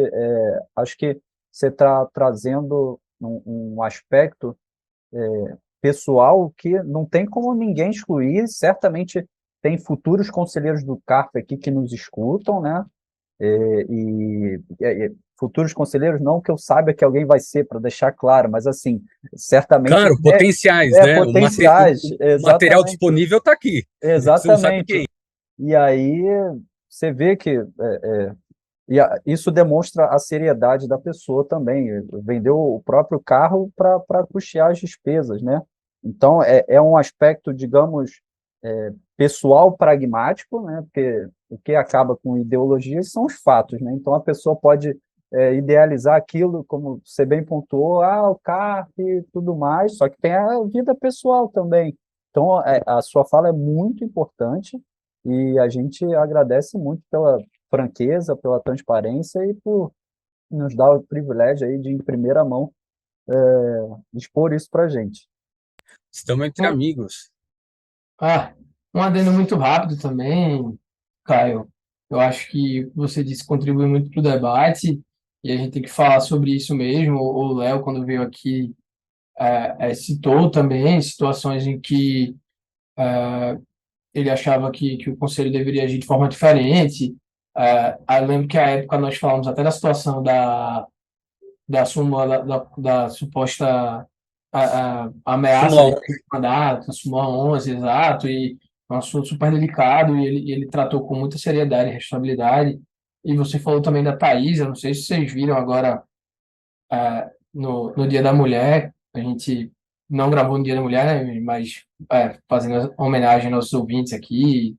Acho que você está trazendo um aspecto pessoal que não tem como ninguém excluir. Certamente tem futuros conselheiros do CARF aqui que nos escutam, né? Futuros conselheiros, não que eu saiba que alguém vai ser, para deixar claro, mas assim, certamente Claro, potenciais, né? potenciais, O material exatamente, disponível está aqui. Você não sabe exatamente. quem. E aí você vê que isso demonstra a seriedade da pessoa também. Vendeu o próprio carro para custear as despesas, né? Então, é um aspecto, digamos, pessoal pragmático, né? Porque o que acaba com ideologias são os fatos, né? Então, a pessoa pode idealizar aquilo, como você bem pontuou, o carro e tudo mais, só que tem a vida pessoal também. Então, a sua fala é muito importante e a gente agradece muito pela franqueza, pela transparência e por nos dá o privilégio aí de, em primeira mão, expor isso para a gente. Estamos entre Um, amigos. um adendo muito rápido também, Caio. Eu acho que você disse contribui muito para o debate e a gente tem que falar sobre isso mesmo. O Léo, quando veio aqui, citou também situações em que ele achava que o conselho deveria agir de forma diferente. Eu lembro que, à época, nós falamos até da situação da súmula, da suposta ameaça Súmula de 1. mandato, a súmula 11, exato, e é um assunto super delicado, e ele tratou com muita seriedade e responsabilidade. E você falou também da Thaís, eu não sei se vocês viram agora, no Dia da Mulher, a gente não gravou no Dia da Mulher, né, mas fazendo homenagem aos nossos ouvintes aqui,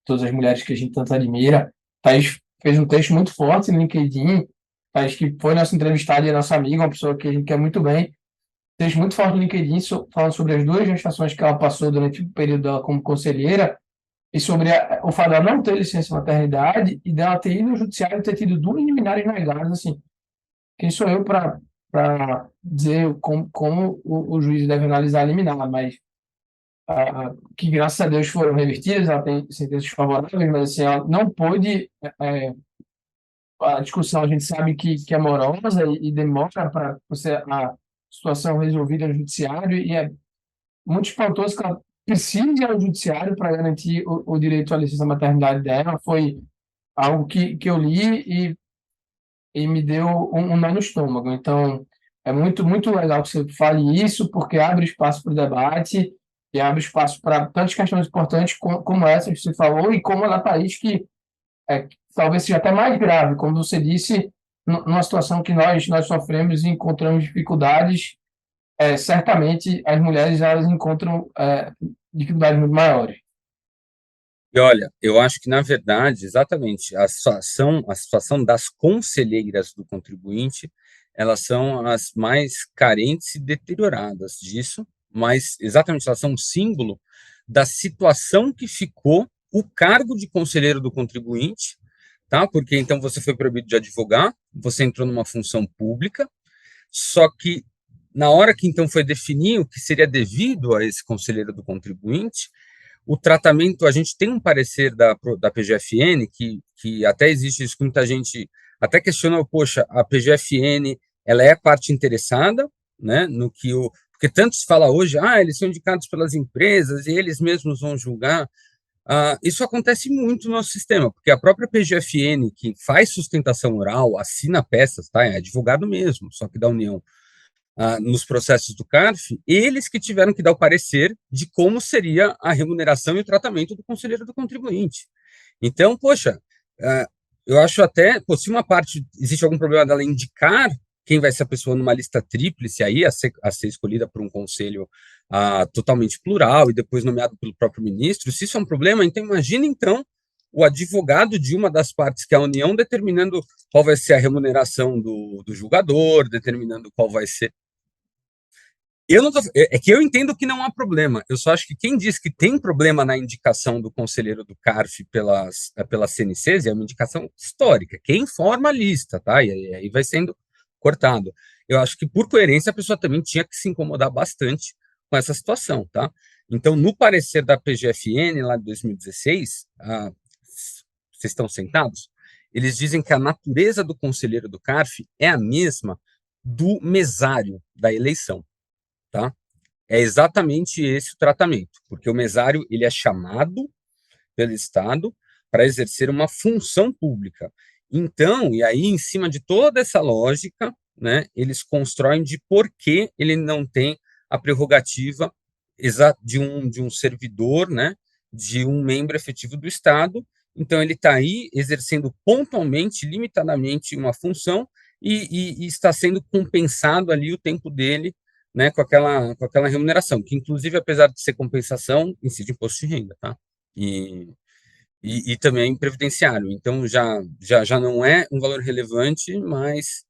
todas as mulheres que a gente tanto admira. Thaís fez um texto muito forte no LinkedIn. Thaís, que foi nossa entrevistada e é nossa amiga, uma pessoa que a gente quer muito bem. Texto muito forte no LinkedIn, falando sobre as duas gestações que ela passou durante o período dela como conselheira e sobre o fato dela não ter licença maternidade e dela ter ido no judiciário e ter tido duas liminares negadas. Assim, quem sou eu para dizer como o juiz deve analisar a liminar, mas que graças a Deus foram revertidas, ela tem sentenças favoráveis, mas assim, ela não pôde. A discussão a gente sabe que é morosa e demora para você a situação resolvida no judiciário, e é muito espantoso que ela precise ir ao judiciário para garantir o direito à licença maternidade dela. Foi algo que eu li e me deu um nó no estômago. Então, é muito legal que você fale isso, porque abre espaço para o debate e abre espaço para tantas questões importantes como essa que você falou e como a da Thaís, que talvez seja até mais grave, como você disse, numa situação que nós sofremos e encontramos dificuldades, certamente as mulheres elas encontram dificuldades muito maiores. E olha, eu acho que, na verdade, exatamente, a situação das conselheiras do contribuinte, elas são as mais carentes e deterioradas disso, mas exatamente elas são um símbolo da situação que ficou o cargo de conselheiro do contribuinte, tá? Porque então você foi proibido de advogar, você entrou numa função pública, só que na hora que então foi definir o que seria devido a esse conselheiro do contribuinte, o tratamento, a gente tem um parecer da PGFN, que até existe isso, que muita gente até questiona, poxa, a PGFN, ela é parte interessada, né, no que porque tanto se fala hoje, eles são indicados pelas empresas e eles mesmos vão julgar. Isso acontece muito no nosso sistema, porque a própria PGFN, que faz sustentação oral, assina peças, tá, é advogado mesmo, só que da União, nos processos do CARF, eles que tiveram que dar o parecer de como seria a remuneração e o tratamento do conselheiro do contribuinte. Então, poxa, eu acho até, se uma parte, existe algum problema dela indicar quem vai ser a pessoa numa lista tríplice aí, a ser escolhida por um conselho totalmente plural e depois nomeado pelo próprio ministro, se isso é um problema, então imagina, então, o advogado de uma das partes, que é a União, determinando qual vai ser a remuneração do julgador, determinando qual vai ser. Eu não tô, é que eu entendo que não há problema. Eu só acho que quem diz que tem problema na indicação do conselheiro do CARF pelas CNCs é uma indicação histórica. Quem forma a lista, tá? E aí vai sendo cortado. Eu acho que, por coerência, a pessoa também tinha que se incomodar bastante com essa situação, tá? Então, no parecer da PGFN, lá de 2016, vocês estão sentados? Eles dizem que a natureza do conselheiro do CARF é a mesma do mesário da eleição. Tá? É exatamente esse o tratamento, porque o mesário ele é chamado pelo Estado para exercer uma função pública. Então, e aí, em cima de toda essa lógica, né, eles constroem de por que ele não tem a prerrogativa de um servidor, né, de um membro efetivo do Estado. Então, ele está aí exercendo pontualmente, limitadamente, uma função e está sendo compensado ali o tempo dele, né, com aquela remuneração, que, inclusive, apesar de ser compensação, incide imposto de renda, tá? E também previdenciário. Então, já não é um valor relevante, mas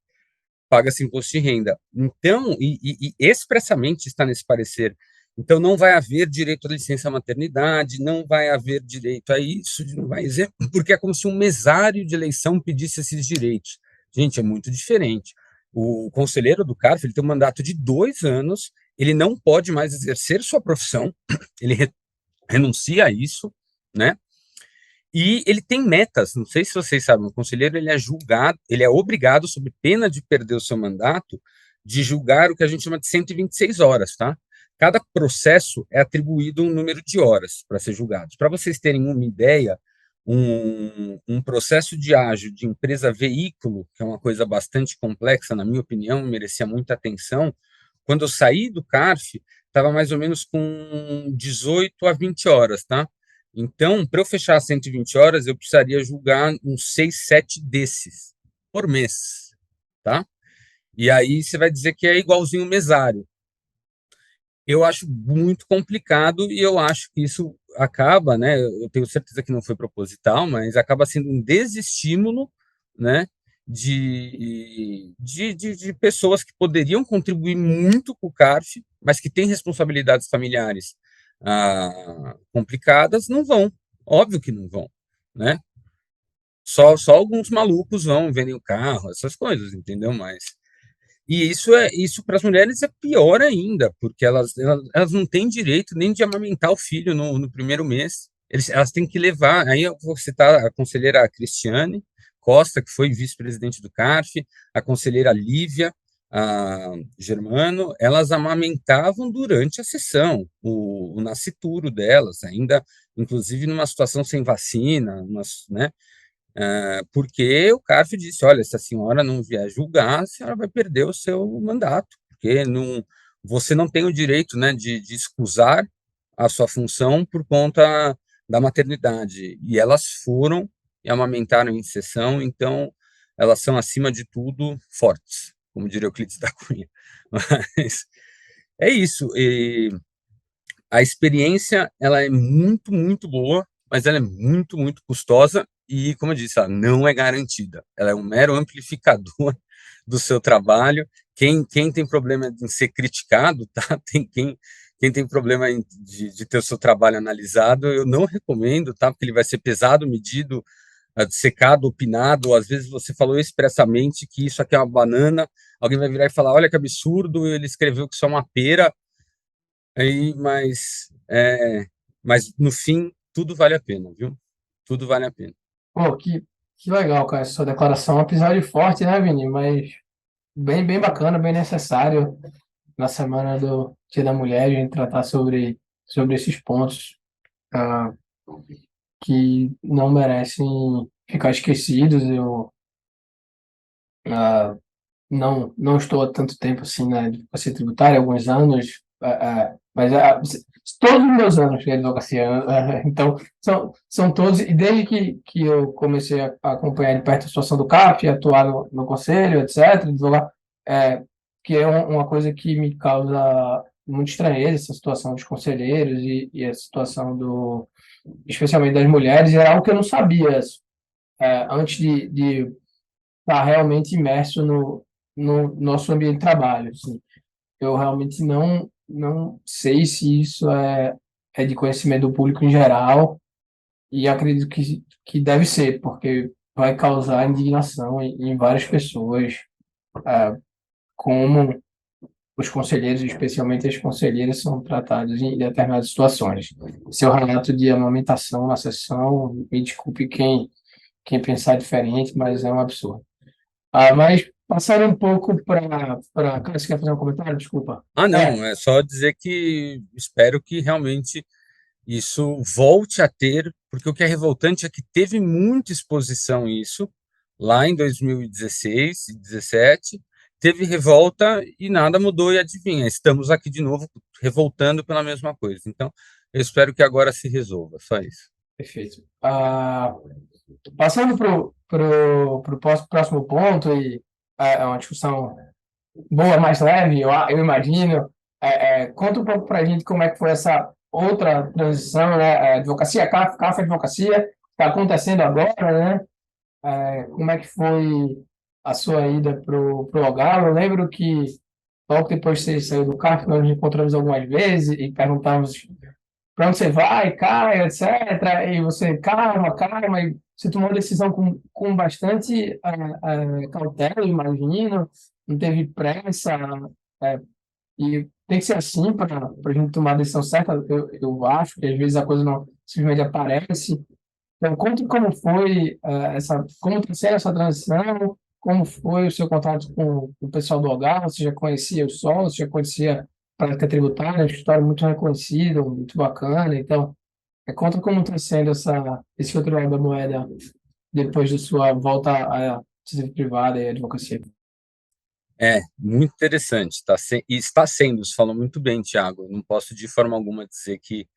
paga-se imposto de renda. Então, e expressamente está nesse parecer. Então, não vai haver direito à licença maternidade, não vai haver direito a isso, não vai dizer, porque é como se um mesário de eleição pedisse esses direitos. Gente, é muito diferente. O conselheiro do CARF, ele tem um mandato de 2 anos, ele não pode mais exercer sua profissão, ele renuncia a isso, né? E ele tem metas, não sei se vocês sabem, o conselheiro ele é julgado, ele é obrigado, sob pena de perder o seu mandato, de julgar o que a gente chama de 126 horas, tá? Cada processo é atribuído um número de horas para ser julgado. Para vocês terem uma ideia, um processo de ágio de empresa veículo, que é uma coisa bastante complexa, na minha opinião, merecia muita atenção. Quando eu saí do CARF, estava mais ou menos com 18 a 20 horas, tá? Então, para eu fechar 120 horas, eu precisaria julgar uns 6, 7 desses por mês, tá? E aí você vai dizer que é igualzinho o mesário. Eu acho muito complicado e eu acho que isso acaba, né? Eu tenho certeza que não foi proposital, mas acaba sendo um desestímulo, né? De pessoas que poderiam contribuir muito com o CARF, mas que têm responsabilidades familiares complicadas, não vão. Óbvio que não vão, né? Só alguns malucos vão, vendem o carro, essas coisas, entendeu? Mas e isso para as mulheres é pior ainda, porque elas não têm direito nem de amamentar o filho no primeiro mês. Elas têm que levar. Aí eu vou citar a conselheira Cristiane Costa, que foi vice-presidente do CARF, a conselheira Lívia a Germano, elas amamentavam durante a sessão, o nascituro delas, ainda, inclusive numa situação sem vacina, né? Porque o CARF disse: olha, se a senhora não vier julgar, a senhora vai perder o seu mandato, porque não, você não tem o direito, né, de excusar a sua função por conta da maternidade. E elas foram e amamentaram em sessão, então elas são, acima de tudo, fortes, como diria Euclides da Cunha. Mas é isso. E a experiência ela é muito, muito boa, mas ela é muito, muito custosa e, como eu disse, ela não é garantida. Ela é um mero amplificador do seu trabalho. Quem tem problema em ser criticado, tá? Quem tem problema de ter o seu trabalho analisado, eu não recomendo, tá? Porque ele vai ser pesado, medido, secado, opinado. Às vezes você falou expressamente que isso aqui é uma banana, alguém vai virar e falar: olha que absurdo, ele escreveu que isso é uma pera. Aí, mas no fim, tudo vale a pena, viu? Tudo vale a pena. Pô, que legal, cara, essa sua declaração. Um episódio forte, né, Vini? Mas bem bacana, bem necessário na semana do Dia da Mulher, a gente tratar sobre esses pontos ah, que não merecem ficar esquecidos. Eu ah, não estou há tanto tempo assim na advocacia tributária, alguns anos, mas todos os meus anos de advocacia, então são todos, e desde que eu comecei a acompanhar de perto a situação do CAF, atuar no conselho, etc., advogar, que é uma coisa que me causa muito estranheza, essa situação dos conselheiros e a situação especialmente das mulheres, era algo que eu não sabia antes de estar realmente imerso no nosso ambiente de trabalho. Assim. Eu realmente não sei se isso é de conhecimento do público em geral, e acredito que deve ser, porque vai causar indignação em várias pessoas, como os conselheiros, especialmente as conselheiras, são tratados em determinadas situações. Seu relato de amamentação na sessão, me desculpe quem pensar diferente, mas é um absurdo. Mas passando um pouco para. Você quer fazer um comentário? Desculpa. Não, é só dizer que espero que realmente isso volte a ter, porque o que é revoltante é que teve muita exposição isso lá em 2016 e 2017, teve revolta e nada mudou, e adivinha, estamos aqui de novo revoltando pela mesma coisa. Então, eu espero que agora se resolva, só isso. Perfeito. Passando para o próximo ponto, e é uma discussão boa, mais leve, eu imagino. Conta um pouco para a gente como é que foi essa outra transição, né? Advocacia, CAF Advocacia, está acontecendo agora, né? Como é que foi a sua ida para o Algarve? Eu lembro que logo depois que você saiu do CAF, nós nos encontramos algumas vezes e perguntávamos para onde você vai, Caio, etc. E você, calma, você tomou a decisão com bastante cautela, imagino, não teve pressa, é, e tem que ser assim para a gente tomar a decisão certa. Eu acho que às vezes a coisa não simplesmente aparece. Então, conte como foi como está sendo essa transição, como foi o seu contato com o pessoal do Algarve, você já conhecia o Sol, você já conhecia a prática tributária, uma história muito reconhecida, muito bacana. Então, conta como está sendo esse outro lado da moeda depois da sua volta à iniciativa privada e à advocacia. Muito interessante, e está sendo, você falou muito bem, Tiago. Não posso de forma alguma dizer que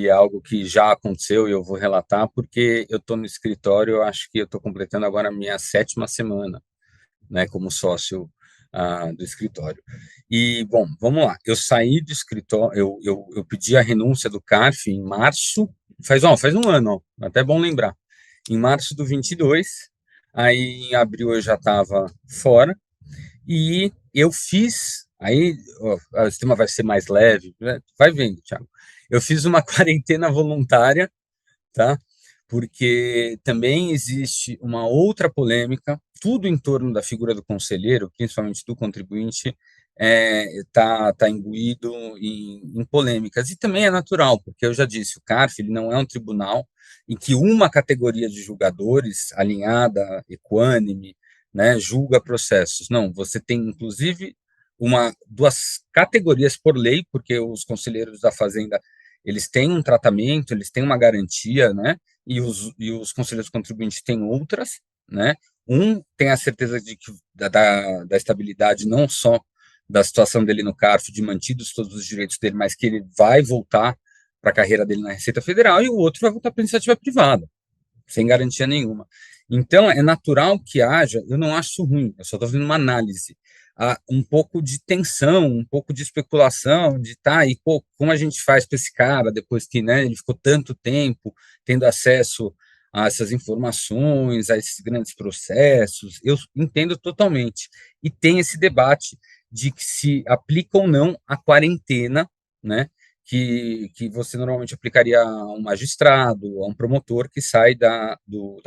é algo que já aconteceu e eu vou relatar, porque eu estou no escritório, eu acho que eu estou completando agora a minha 7ª semana, né, como sócio do escritório. E, bom, vamos lá, eu saí do escritório, eu pedi a renúncia do CARF em março, faz um ano, ó, até bom lembrar, em março do 22, aí em abril eu já estava fora, e eu fiz, aí ó, o sistema vai ser mais leve, né? Vai vendo, Thiago. Eu fiz uma quarentena voluntária, tá? Porque também existe uma outra polêmica, tudo em torno da figura do conselheiro, principalmente do contribuinte, tá imbuído em polêmicas. E também é natural, porque eu já disse, o CARF ele não é um tribunal em que uma categoria de julgadores, alinhada, equânime, né, julga processos. Não, você tem, inclusive, duas categorias por lei, porque os conselheiros da Fazenda eles têm um tratamento, eles têm uma garantia, né? E os conselheiros contribuintes têm outras, né? Um tem a certeza de que da estabilidade não só da situação dele no CARF, de mantidos todos os direitos dele, mas que ele vai voltar para a carreira dele na Receita Federal, e o outro vai voltar para a iniciativa privada, sem garantia nenhuma. Então, é natural que haja, eu não acho ruim, eu só estou fazendo uma análise, um pouco de tensão, um pouco de especulação, de tá, e pô, como a gente faz com esse cara depois que, né, ele ficou tanto tempo tendo acesso a essas informações, a esses grandes processos, eu entendo totalmente. E tem esse debate de que se aplica ou não a quarentena, né, que você normalmente aplicaria a um magistrado, a um promotor que sai da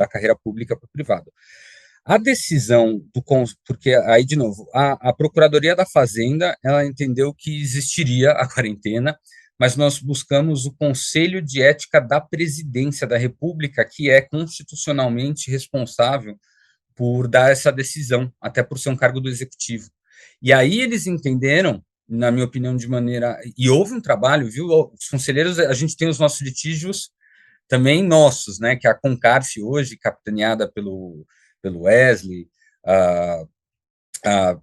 carreira pública para o privado. A decisão porque aí, de novo, a Procuradoria da Fazenda, ela entendeu que existiria a quarentena, mas nós buscamos o Conselho de Ética da Presidência da República, que é constitucionalmente responsável por dar essa decisão, até por ser um cargo do Executivo. E aí eles entenderam, na minha opinião, de maneira... E houve um trabalho, viu? Os conselheiros, a gente tem os nossos litígios também nossos, né? Que é a Concarfe hoje, capitaneada pelo Wesley,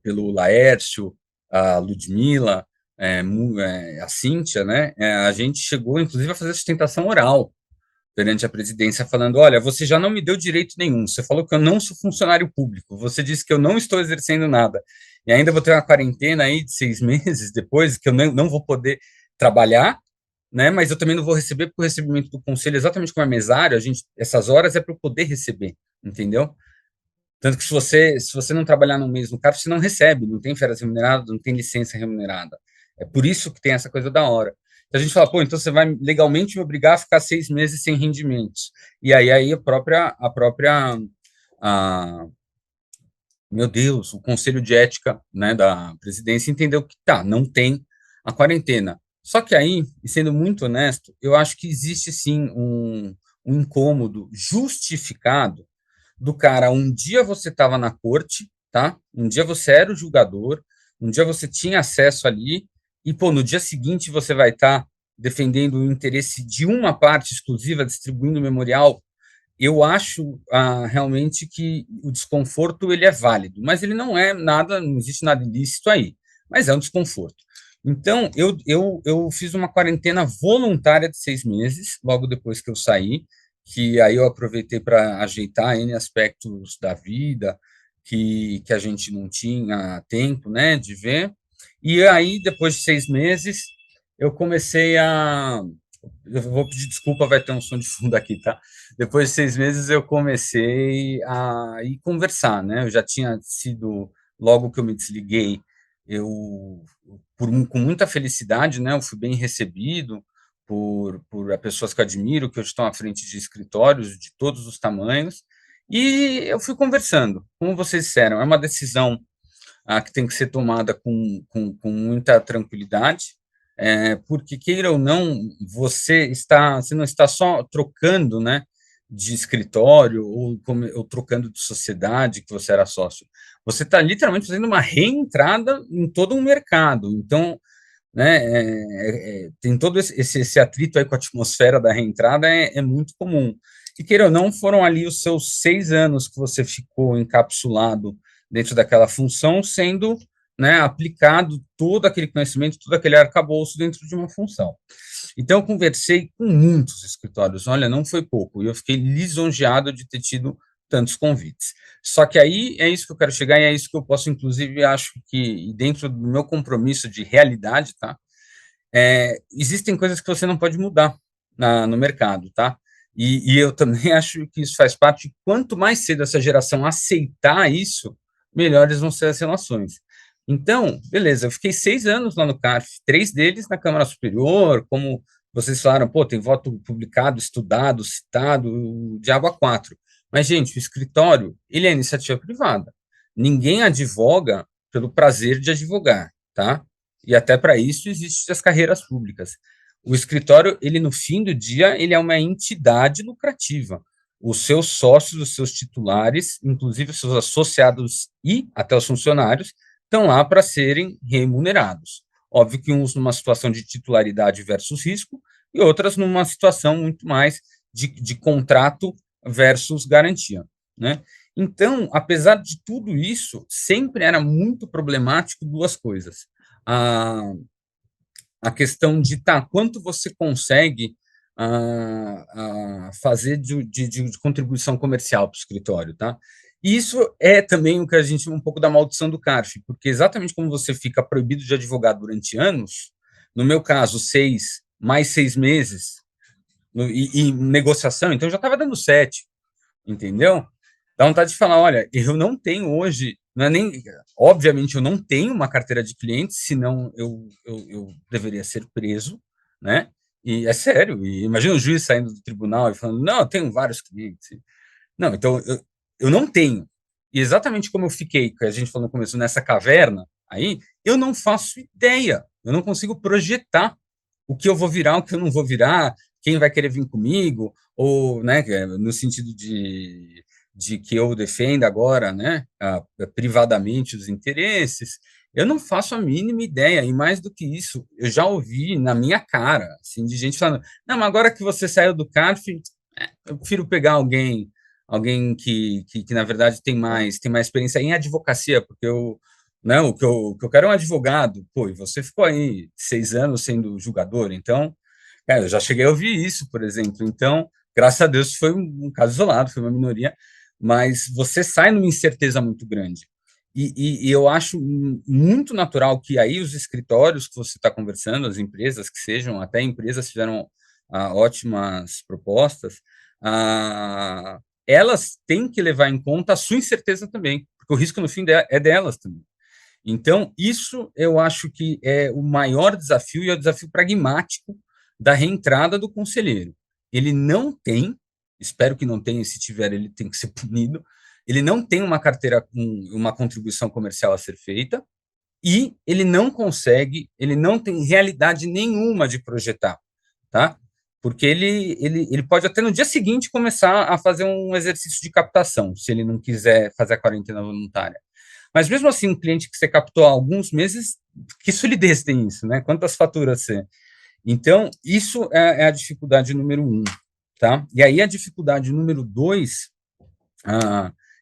pelo Laércio, a Ludmila, a Cíntia, né? A gente chegou, inclusive, a fazer sustentação oral perante a presidência, falando: olha, você já não me deu direito nenhum, você falou que eu não sou funcionário público, você disse que eu não estou exercendo nada, e ainda vou ter uma quarentena aí de 6 meses depois, que eu não vou poder trabalhar, né, mas eu também não vou receber, porque o recebimento do conselho, exatamente como é mesário, essas horas é para eu poder receber, entendeu? Tanto que se você não trabalhar no mês no CARF, você não recebe, não tem férias remuneradas, não tem licença remunerada. É por isso que tem essa coisa da hora. Então a gente fala, pô, então você vai legalmente me obrigar a ficar 6 meses sem rendimentos. E aí a, meu Deus, o Conselho de Ética, né, da presidência entendeu que tá, não tem a quarentena. Só que aí, e sendo muito honesto, eu acho que existe sim um incômodo justificado do cara, um dia você estava na corte, tá? Um dia você era o julgador, um dia você tinha acesso ali, e, pô, no dia seguinte você vai estar defendendo o interesse de uma parte exclusiva, distribuindo o memorial. Eu acho realmente que o desconforto ele é válido, mas ele não é nada, não existe nada ilícito aí, mas é um desconforto. Então, eu fiz uma quarentena voluntária de 6 meses, logo depois que eu saí, que aí eu aproveitei para ajeitar N aspectos da vida que a gente não tinha tempo, né, de ver. E aí, depois de 6 meses, eu comecei a... Eu vou pedir desculpa, vai ter um som de fundo aqui, tá? Depois de 6 meses, eu comecei a ir conversar, né? Eu já tinha sido, logo que eu me desliguei, eu, com muita felicidade, né? Eu fui bem recebido por pessoas que eu admiro, que hoje estão à frente de escritórios de todos os tamanhos, e eu fui conversando. Como vocês disseram, é uma decisão que tem que ser tomada com muita tranquilidade, porque, queira ou não, você não está só trocando, né, de escritório ou trocando de sociedade que você era sócio. Você está literalmente fazendo uma reentrada em todo um mercado. Então, né, tem todo esse atrito aí com a atmosfera da reentrada, é muito comum. E, queira ou não, foram ali os seus 6 anos que você ficou encapsulado dentro daquela função, sendo, né, aplicado todo aquele conhecimento, todo aquele arcabouço dentro de uma função. Então, eu conversei com muitos escritórios, olha, não foi pouco, e eu fiquei lisonjeado de ter tido tantos convites. Só que aí é isso que eu quero chegar, e é isso que eu posso, inclusive, acho que, dentro do meu compromisso de realidade, tá? Existem coisas que você não pode mudar no mercado, tá? E eu também acho que isso faz parte, quanto mais cedo essa geração aceitar isso, melhores vão ser as relações. Então, beleza, eu fiquei 6 anos lá no CARF, 3 deles na Câmara Superior, como vocês falaram, pô, tem voto publicado, estudado, citado, de água 4. Mas, gente, o escritório, ele é iniciativa privada. Ninguém advoga pelo prazer de advogar, tá? E até para isso existem as carreiras públicas. O escritório, ele no fim do dia, ele é uma entidade lucrativa. Os seus sócios, os seus titulares, inclusive os seus associados e até os funcionários, estão lá para serem remunerados. Óbvio que uns numa situação de titularidade versus risco e outras numa situação muito mais de contrato versus garantia, né? Então, apesar de tudo isso, sempre era muito problemático duas coisas. A, a questão de, quanto você consegue fazer de contribuição comercial para o escritório, tá? E isso é também o que a gente chama um pouco da maldição do CARF, porque exatamente como você fica proibido de advogar durante anos, no meu caso, 6 mais 6 meses, e negociação, então já estava dando 7, entendeu? Dá vontade de falar, olha, eu não tenho hoje, não é nem, obviamente eu não tenho uma carteira de clientes, senão eu deveria ser preso, né? E é sério, e imagina o juiz saindo do tribunal e falando, não, eu tenho vários clientes. Não, então eu não tenho. E exatamente como eu fiquei, que a gente falou no começo, nessa caverna, aí, eu não faço ideia, eu não consigo projetar o que eu vou virar, o que eu não vou virar, quem vai querer vir comigo, ou, né, no sentido de que eu defenda agora, né, privadamente os interesses, eu não faço a mínima ideia, e mais do que isso, eu já ouvi na minha cara, assim, de gente falando, não, mas agora que você saiu do CARF, eu prefiro pegar alguém que na verdade tem mais experiência em advocacia, porque né, o que eu quero é um advogado, pô, e você ficou aí 6 anos sendo julgador, então, eu já cheguei a ouvir isso, por exemplo, então, graças a Deus foi um caso isolado, foi uma minoria, mas você sai numa incerteza muito grande. E eu acho muito natural que aí os escritórios que você está conversando, as empresas que sejam, até empresas fizeram ótimas propostas, elas têm que levar em conta a sua incerteza também, porque o risco no fim é delas também. Então, isso eu acho que é o maior desafio e é o desafio pragmático da reentrada do conselheiro. Ele não tem, espero que não tenha, se tiver, ele tem que ser punido, ele não tem uma carteira com uma contribuição comercial a ser feita e ele não consegue, ele não tem realidade nenhuma de projetar, tá? Porque ele pode até no dia seguinte começar a fazer um exercício de captação, se ele não quiser fazer a quarentena voluntária. Mas mesmo assim, um cliente que você captou há alguns meses, que solidez tem isso, né? Quantas faturas você... Então, isso é a dificuldade número 1, tá? E aí a dificuldade número 2,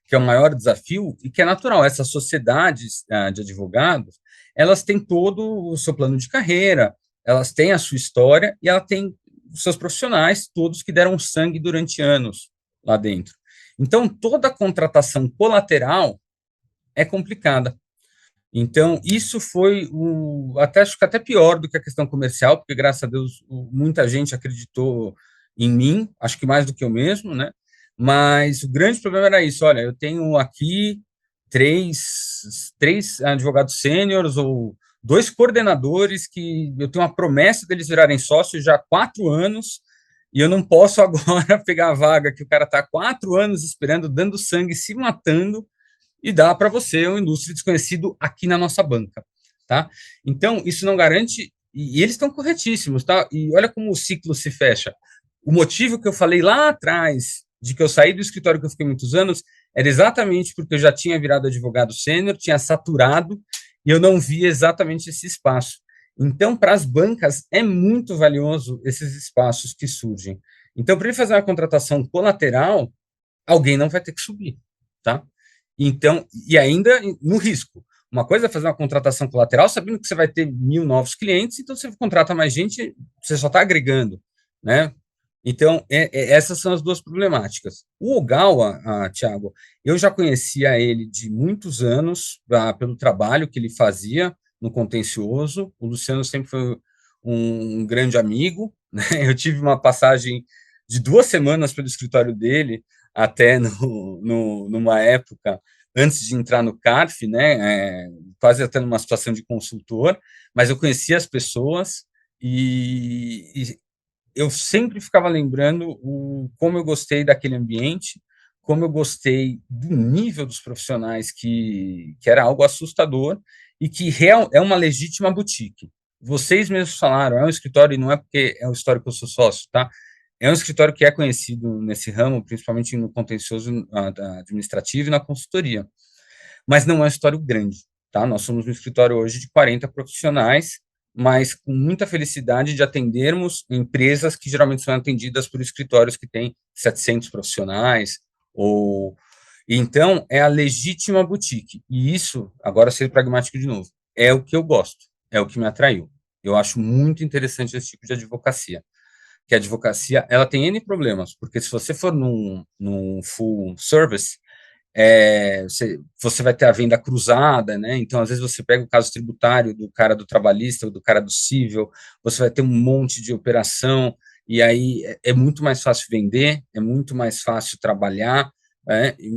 que é o maior desafio, e que é natural, essas sociedades de advogados, elas têm todo o seu plano de carreira, elas têm a sua história, e ela tem os seus profissionais, todos que deram sangue durante anos lá dentro. Então, toda contratação colateral é complicada. Então, isso foi acho que até pior do que a questão comercial, porque, graças a Deus, muita gente acreditou em mim, acho que mais do que eu mesmo, né? Mas o grande problema era isso, olha, eu tenho aqui três advogados sêniores ou 2 coordenadores que eu tenho uma promessa deles virarem sócios já há 4 anos, e eu não posso agora pegar a vaga que o cara está há 4 anos esperando, dando sangue, se matando, e dar para você um ilustre desconhecido aqui na nossa banca, tá? Então, isso não garante, e eles estão corretíssimos, tá? E olha como o ciclo se fecha. O motivo que eu falei lá atrás, de que eu saí do escritório que eu fiquei muitos anos, era exatamente porque eu já tinha virado advogado sênior, tinha saturado, e eu não via exatamente esse espaço. Então, para as bancas, é muito valioso esses espaços que surgem. Então, para ele fazer uma contratação colateral, alguém não vai ter que subir, tá? Então, e ainda no risco. Uma coisa é fazer uma contratação colateral sabendo que você vai ter 1.000 novos clientes, então você contrata mais gente, você só está agregando, né? Então, essas são as duas problemáticas. O Ogawa, Thiago, eu já conhecia ele de muitos anos, pelo trabalho que ele fazia no contencioso. O Luciano sempre foi um grande amigo, né? Eu tive uma passagem de 2 semanas pelo escritório dele, até numa época antes de entrar no CARF, né, quase até numa situação de consultor, mas eu conhecia as pessoas e eu sempre ficava lembrando como eu gostei daquele ambiente, como eu gostei do nível dos profissionais, que era algo assustador e que é uma legítima boutique. Vocês mesmos falaram, é um escritório, e não é porque é um escritório que eu sou sócio, tá? É um escritório que é conhecido nesse ramo, principalmente no contencioso administrativo e na consultoria, mas não é um escritório grande, tá? Nós somos um escritório hoje de 40 profissionais, mas com muita felicidade de atendermos empresas que geralmente são atendidas por escritórios que têm 700 profissionais, ou... Então, é a legítima boutique, e isso, agora sendo pragmático de novo, é o que eu gosto, é o que me atraiu. Eu acho muito interessante esse tipo de advocacia, que a advocacia, ela tem N problemas, porque se você for num full service, você vai ter a venda cruzada, né? Então, às vezes, você pega o caso tributário do cara do trabalhista ou do cara do civil, você vai ter um monte de operação, e aí é muito mais fácil vender, é muito mais fácil trabalhar,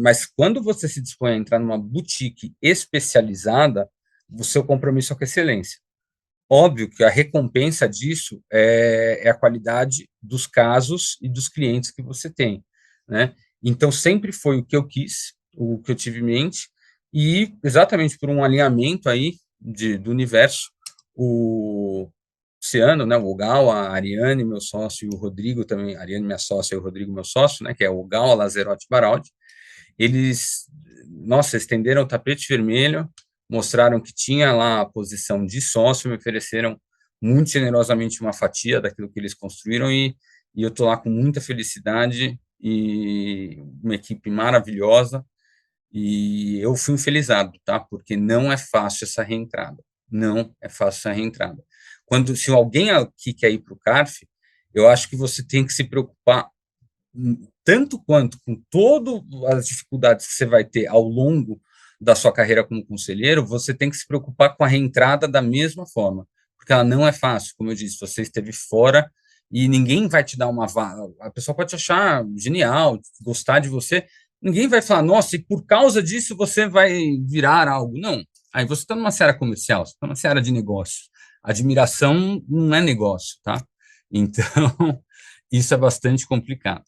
mas quando você se dispõe a entrar numa boutique especializada, o seu compromisso é com a excelência. Óbvio que a recompensa disso é a qualidade dos casos e dos clientes que você tem, né? Então, sempre foi o que eu quis, o que eu tive em mente, e exatamente por um alinhamento aí do universo, o Luciano, né, o Ogal, a Ariane, meu sócio, e o Rodrigo também, a Ariane, minha sócia, e o Rodrigo, meu sócio, né, que é o Ogal, a Lazerotti Baraldi, eles, nossa, estenderam o tapete vermelho, mostraram que tinha lá a posição de sócio, me ofereceram muito generosamente uma fatia daquilo que eles construíram, e eu estou lá com muita felicidade, e uma equipe maravilhosa, e eu fui infelizado, tá? Porque não é fácil essa reentrada, não é fácil essa reentrada. Se alguém aqui quer ir para o CARF, eu acho que você tem que se preocupar tanto quanto com todas as dificuldades que você vai ter ao longo da sua carreira como conselheiro, você tem que se preocupar com a reentrada da mesma forma, porque ela não é fácil, como eu disse, você esteve fora e ninguém vai te dar uma vaga, a pessoa pode te achar genial, gostar de você, ninguém vai falar, nossa, e por causa disso você vai virar algo, não, aí você está numa seara comercial, você está numa seara de negócio, admiração não é negócio, tá? Então, isso é bastante complicado.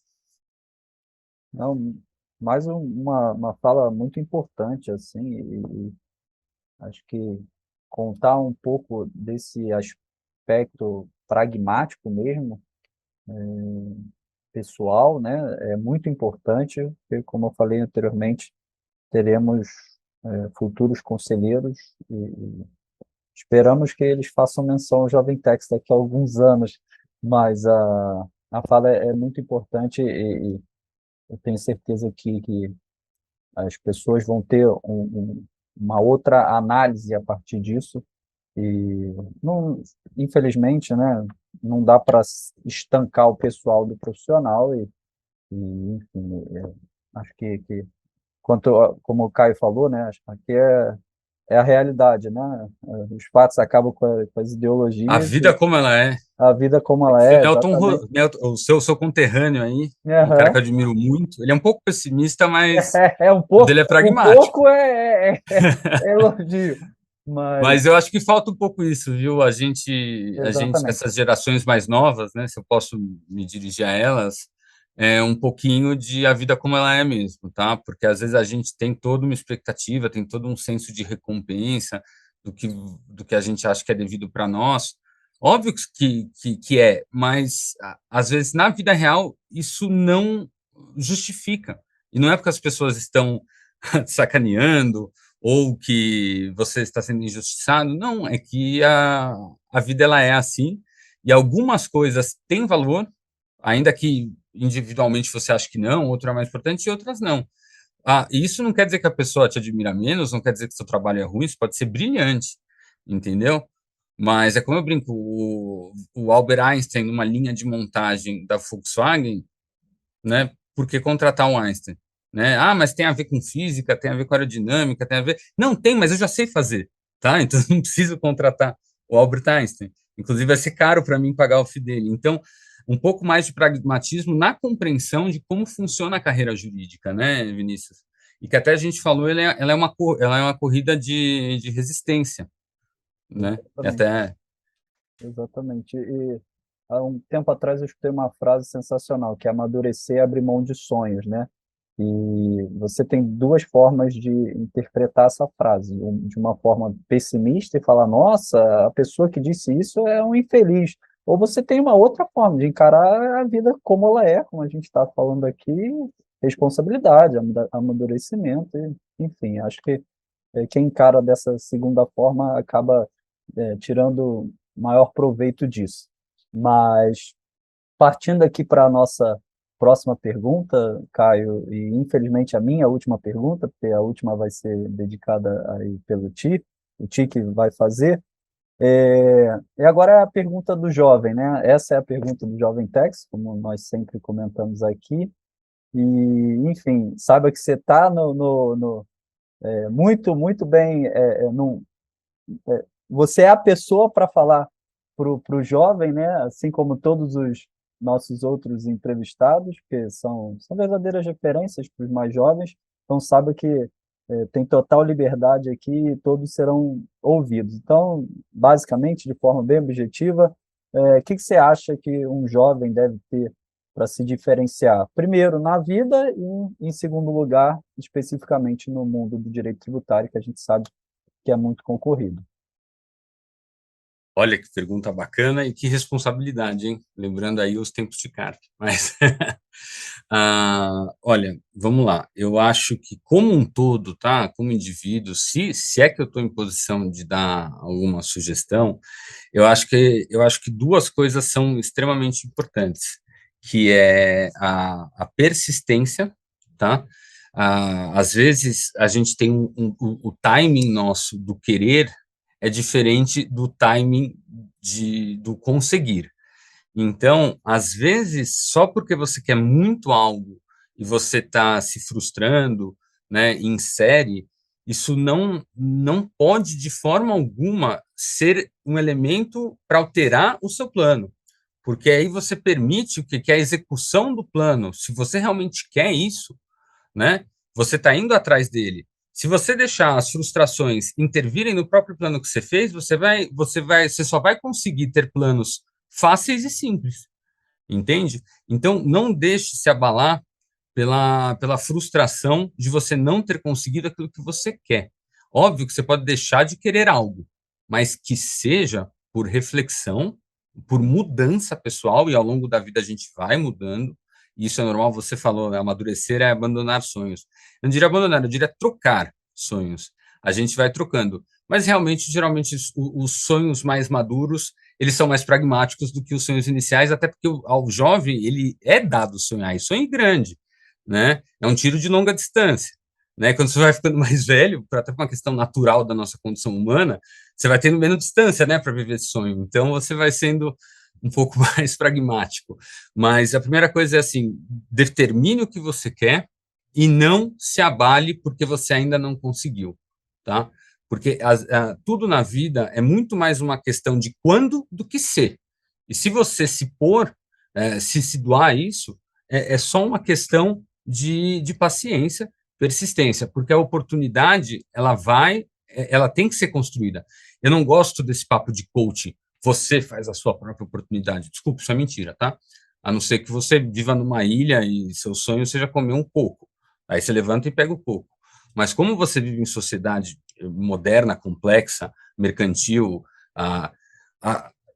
Não, mais uma fala muito importante, assim, e acho que contar um pouco desse aspecto pragmático mesmo, pessoal, né, é muito importante, porque, como eu falei anteriormente, teremos futuros conselheiros e esperamos que eles façam menção ao Jovem Tex daqui a alguns anos, mas a fala é muito importante e eu tenho certeza que as pessoas vão ter uma outra análise a partir disso e, não, infelizmente, né, não dá para estancar o pessoal do profissional enfim, acho que como o Caio falou, né, acho que aqui é a realidade, né? Os fatos acabam com as A ideologias vida e como ela é. a vida como ela Foi é, exatamente. O seu conterrâneo aí, um cara que Aham. eu admiro muito. Ele é um pouco pessimista, mas É ele é um pragmático. pouco é elogio, Mas, Mas eu acho que falta um pouco isso, viu? A gente, exatamente. essas gerações mais novas, né? Se eu posso me dirigir a elas, é um pouquinho de a vida como ela é mesmo, tá? Porque às vezes a gente tem toda uma expectativa, tem todo um senso de recompensa do que, do que a gente acha que é devido para nós. Óbvio que é, mas às vezes na vida real isso não justifica. E não é porque as pessoas estão sacaneando ou que você está sendo injustiçado, não, é que a vida ela é assim, e algumas coisas têm valor, ainda que individualmente você ache que não, outra é mais importante e outras não. E isso não quer dizer que a pessoa te admira menos, não quer dizer que seu trabalho é ruim, isso pode ser brilhante, entendeu? Mas é como eu brinco, o Albert Einstein, numa linha de montagem da Volkswagen, né? Por que contratar um Einstein? Né? Mas tem a ver com física, tem a ver com aerodinâmica, tem a ver. Não tem, mas eu já sei fazer, tá? Então não preciso contratar o Albert Einstein. Inclusive vai ser caro para mim pagar o FII dele. Então, um pouco mais de pragmatismo na compreensão de como funciona a carreira jurídica, né, Vinícius? E que até a gente falou, ela é uma corrida de resistência, né? Exatamente. Até Exatamente. E há um tempo atrás eu escutei uma frase sensacional, que é amadurecer e abrir mão de sonhos, né? E você tem duas formas de interpretar essa frase. De uma forma pessimista e falar, nossa, a pessoa que disse isso é um infeliz. Ou você tem uma outra forma de encarar a vida como ela é, como a gente está falando aqui, responsabilidade, amadurecimento, enfim, acho que quem encara dessa segunda forma acaba tirando maior proveito disso. Mas, partindo aqui para a nossa próxima pergunta, Caio, e infelizmente a minha última pergunta, porque a última vai ser dedicada aí pelo o Ti que vai fazer. E agora é a pergunta do jovem, né? Essa é a pergunta do Jovem Tex, como nós sempre comentamos aqui. E, enfim, saiba que você está muito, muito bem, você é a pessoa para falar para o jovem, né? Assim como todos os nossos outros entrevistados, que são verdadeiras referências para os mais jovens, então sabe que tem total liberdade aqui e todos serão ouvidos. Então, basicamente, de forma bem objetiva, o que você acha que um jovem deve ter para se diferenciar? Primeiro, na vida e, em segundo lugar, especificamente no mundo do direito tributário, que a gente sabe que é muito concorrido. olha que pergunta bacana e que responsabilidade, hein? Lembrando aí os tempos de carta. Mas, olha, vamos lá. Eu acho que como um todo, tá? Como indivíduo, se é que eu estou em posição de dar alguma sugestão, eu acho que duas coisas são extremamente importantes, que é a persistência, tá? Às vezes a gente tem o timing nosso do querer é diferente do timing do conseguir. Então, às vezes, só porque você quer muito algo e você está se frustrando, né, em série, isso não pode de forma alguma ser um elemento para alterar o seu plano, porque aí você permite que a execução do plano, se você realmente quer isso, né? Você está indo atrás dele. Se você deixar as frustrações intervirem no próprio plano que você fez, você só vai conseguir ter planos fáceis e simples, entende? Então, não deixe se abalar pela frustração de você não ter conseguido aquilo que você quer. Óbvio que você pode deixar de querer algo, mas que seja por reflexão, por mudança pessoal, e ao longo da vida a gente vai mudando, e isso é normal, você falou, né? Amadurecer é abandonar sonhos. Eu não diria abandonar, eu diria trocar sonhos. A gente vai trocando. Mas realmente, geralmente, os sonhos mais maduros, eles são mais pragmáticos do que os sonhos iniciais, até porque ao jovem, ele é dado sonhar, e sonho grande, né? É um tiro de longa distância, né? Quando você vai ficando mais velho, até por uma questão natural da nossa condição humana, você vai tendo menos distância, né, para viver esse sonho. Então você vai sendo um pouco mais pragmático. Mas a primeira coisa é assim, determine o que você quer e não se abale porque você ainda não conseguiu, tá? Porque tudo na vida é muito mais uma questão de quando do que ser. E se você se pôr, se doar a isso, é só uma questão de paciência, persistência, porque a oportunidade ela vai, ela tem que ser construída. Eu não gosto desse papo de coaching, você faz a sua própria oportunidade. Desculpa, isso é mentira, tá? A não ser que você viva numa ilha e seu sonho seja comer um coco. Aí você levanta e pega o coco. Mas como você vive em sociedade moderna, complexa, mercantil,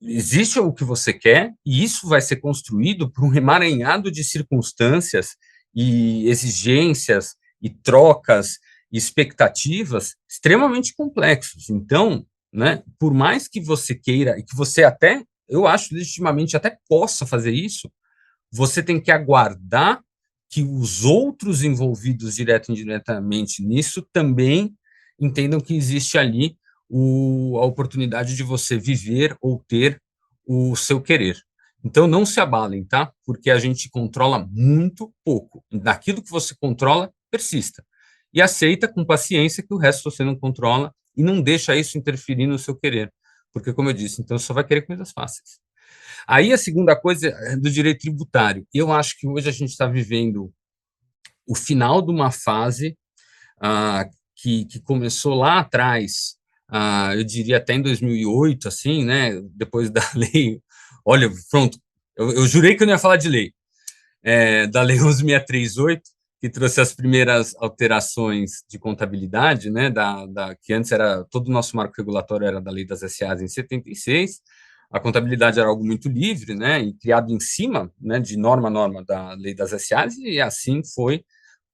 existe o que você quer e isso vai ser construído por um emaranhado de circunstâncias e exigências e trocas e expectativas extremamente complexos. Então, né, por mais que você queira e que você até, eu acho legitimamente até possa fazer isso, você tem que aguardar que os outros envolvidos direto e indiretamente nisso também entendam que existe ali a oportunidade de você viver ou ter o seu querer. Então, não se abalem, tá? Porque a gente controla muito pouco. Naquilo que você controla, persista. E aceita com paciência que o resto você não controla e não deixa isso interferir no seu querer. Porque, como eu disse, então você só vai querer coisas fáceis. Aí a segunda coisa é do direito tributário. Eu acho que hoje a gente está vivendo o final de uma fase que começou lá atrás, eu diria até em 2008, assim, né, depois da lei, olha, pronto, eu jurei que eu não ia falar de lei, da lei 11.638, que trouxe as primeiras alterações de contabilidade, né, que antes era, todo o nosso marco regulatório era da lei das SAs em 76, a contabilidade era algo muito livre, né, e criado em cima, né, de norma a norma da lei das SAs, e assim foi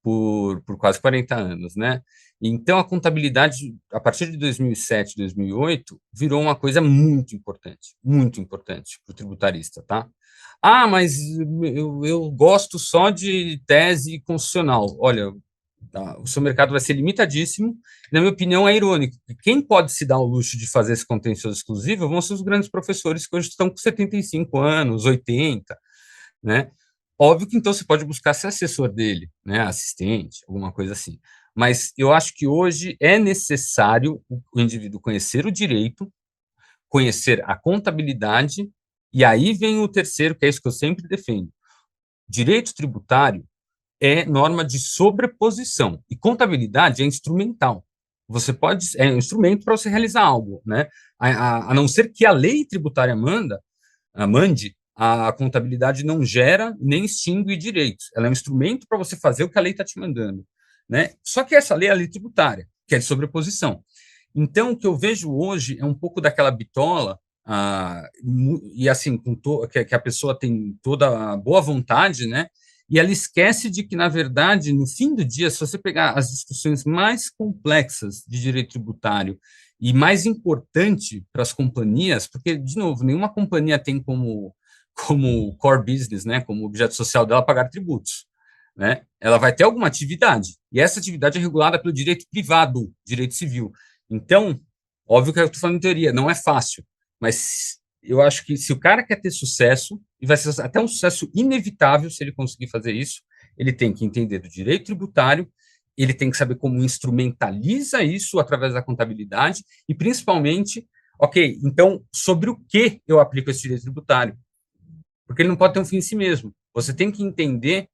por quase 40 anos, né? Então, a contabilidade, a partir de 2007, 2008, virou uma coisa muito importante para o tributarista, tá? Ah, mas eu gosto só de tese constitucional. Olha, o seu mercado vai ser limitadíssimo. Na minha opinião, é irônico. Quem pode se dar o luxo de fazer esse contencioso exclusivo vão ser os grandes professores que hoje estão com 75 anos, 80, né? Óbvio que então você pode buscar ser assessor dele, né, assistente, alguma coisa assim. Mas eu acho que hoje é necessário o indivíduo conhecer o direito, conhecer a contabilidade, e aí vem o terceiro, que é isso que eu sempre defendo. Direito tributário é norma de sobreposição, e contabilidade é instrumental. Você pode, é um instrumento para você realizar algo, né? A não ser que a lei tributária mande, a contabilidade não gera nem extingue direitos. Ela é um instrumento para você fazer o que a lei está te mandando, né? Só que essa lei é a lei tributária, que é de sobreposição. Então, o que eu vejo hoje é um pouco daquela bitola, e assim, que a pessoa tem toda a boa vontade, né? E ela esquece de que, na verdade, no fim do dia, se você pegar as discussões mais complexas de direito tributário e mais importante para as companhias, porque, de novo, nenhuma companhia tem como core business, né, como objeto social dela pagar tributos, né? Ela vai ter alguma atividade, e essa atividade é regulada pelo direito privado, direito civil. Então, óbvio que eu estou falando em teoria, não é fácil, mas eu acho que se o cara quer ter sucesso, e vai ser até um sucesso inevitável se ele conseguir fazer isso, ele tem que entender do direito tributário, ele tem que saber como instrumentaliza isso através da contabilidade, e principalmente, ok, então, sobre o que eu aplico esse direito tributário? Porque ele não pode ter um fim em si mesmo. Você tem que entender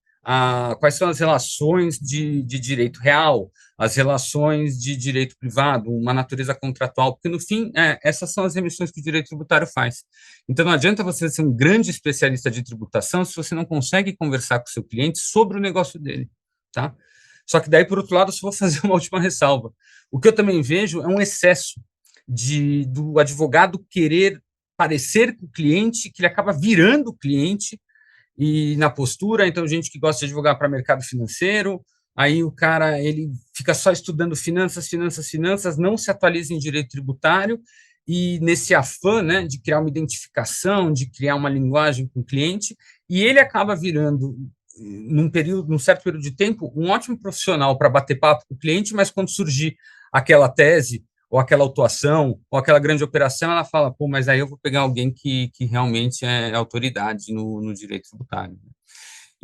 quais são as relações de direito real, as relações de direito privado, uma natureza contratual, porque, no fim, essas são as remissões que o direito tributário faz. Então, não adianta você ser um grande especialista de tributação se você não consegue conversar com o seu cliente sobre o negócio dele, tá? Só que daí, por outro lado, eu só vou fazer uma última ressalva. O que eu também vejo é um excesso do advogado querer parecer com o cliente, que ele acaba virando o cliente e na postura. Então, gente que gosta de advogar para mercado financeiro, aí o cara ele fica só estudando finanças, não se atualiza em direito tributário, e nesse afã, né, de criar uma identificação, de criar uma linguagem com o cliente, e ele acaba virando, num certo período de tempo, um ótimo profissional para bater papo com o cliente, mas quando surgir aquela tese ou aquela autuação, ou aquela grande operação, ela fala, pô, mas aí eu vou pegar alguém que realmente é autoridade no direito tributário.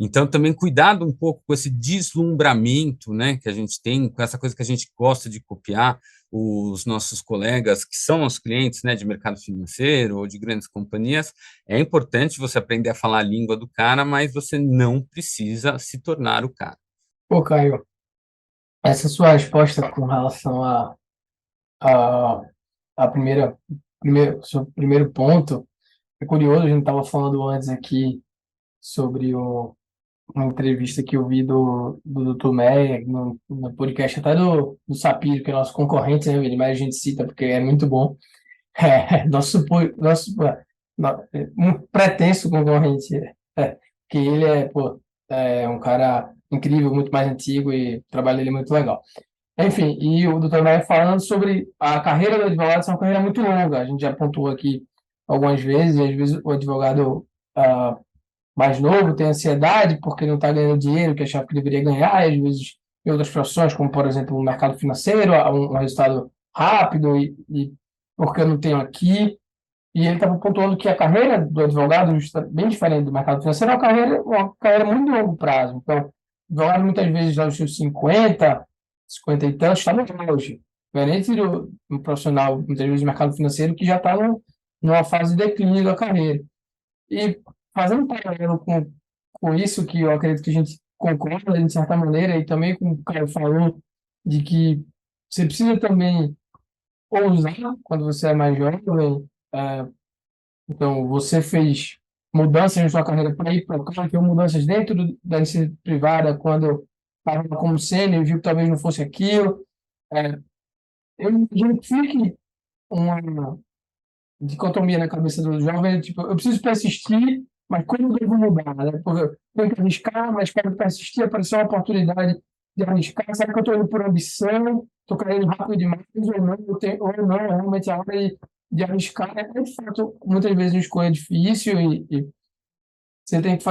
Então, também cuidado um pouco com esse deslumbramento, né, que a gente tem, com essa coisa que a gente gosta de copiar, os nossos colegas que são nossos clientes, né, de mercado financeiro ou de grandes companhias. É importante você aprender a falar a língua do cara, mas você não precisa se tornar o cara. Pô, Caio, essa sua resposta com relação a, sobre o primeiro ponto, é curioso, a gente estava falando antes aqui sobre uma entrevista que eu vi do Dr. Meyer no podcast até do Sapiro, que é nosso concorrente, né, Vini? Mas a gente cita porque é muito bom. Nosso um pretenso concorrente, que ele pô, é um cara incrível, muito mais antigo e o trabalho dele é muito legal. Enfim, e o doutor Maia falando sobre a carreira do advogado ser uma carreira muito longa. A gente já pontuou aqui algumas vezes, e às vezes o advogado mais novo tem ansiedade porque não está ganhando dinheiro que achava que deveria ganhar, e às vezes em outras profissões, como por exemplo no mercado financeiro, um resultado rápido e porque eu não tenho aqui. E ele estava pontuando que a carreira do advogado, bem diferente do mercado financeiro, é uma carreira muito de longo prazo. Então, o advogado muitas vezes já nos seus 50 e tantos, está no auge. Diferente do profissional, muitas vezes, do mercado financeiro, que já está numa fase de declínio da carreira. E fazendo um paralelo com isso, que eu acredito que a gente concorda, de certa maneira, e também com o que o Caio falou, de que você precisa também ousar quando você é mais jovem. Então, você fez mudanças na sua carreira para ir para cá, fez mudanças dentro da iniciativa privada, quando estava como sênior e viu que talvez não fosse aquilo. É, eu imagino que fique uma dicotomia na cabeça do jovem, tipo, eu preciso persistir, mas como eu devo mudar, né? Porque eu tenho que arriscar, mas para persistir, apareceu uma oportunidade de arriscar. Será que eu estou indo por ambição? Estou querendo rápido demais? Ou não? Ou não, realmente a hora de arriscar é, de fato, muitas vezes uma escolha difícil e você tem que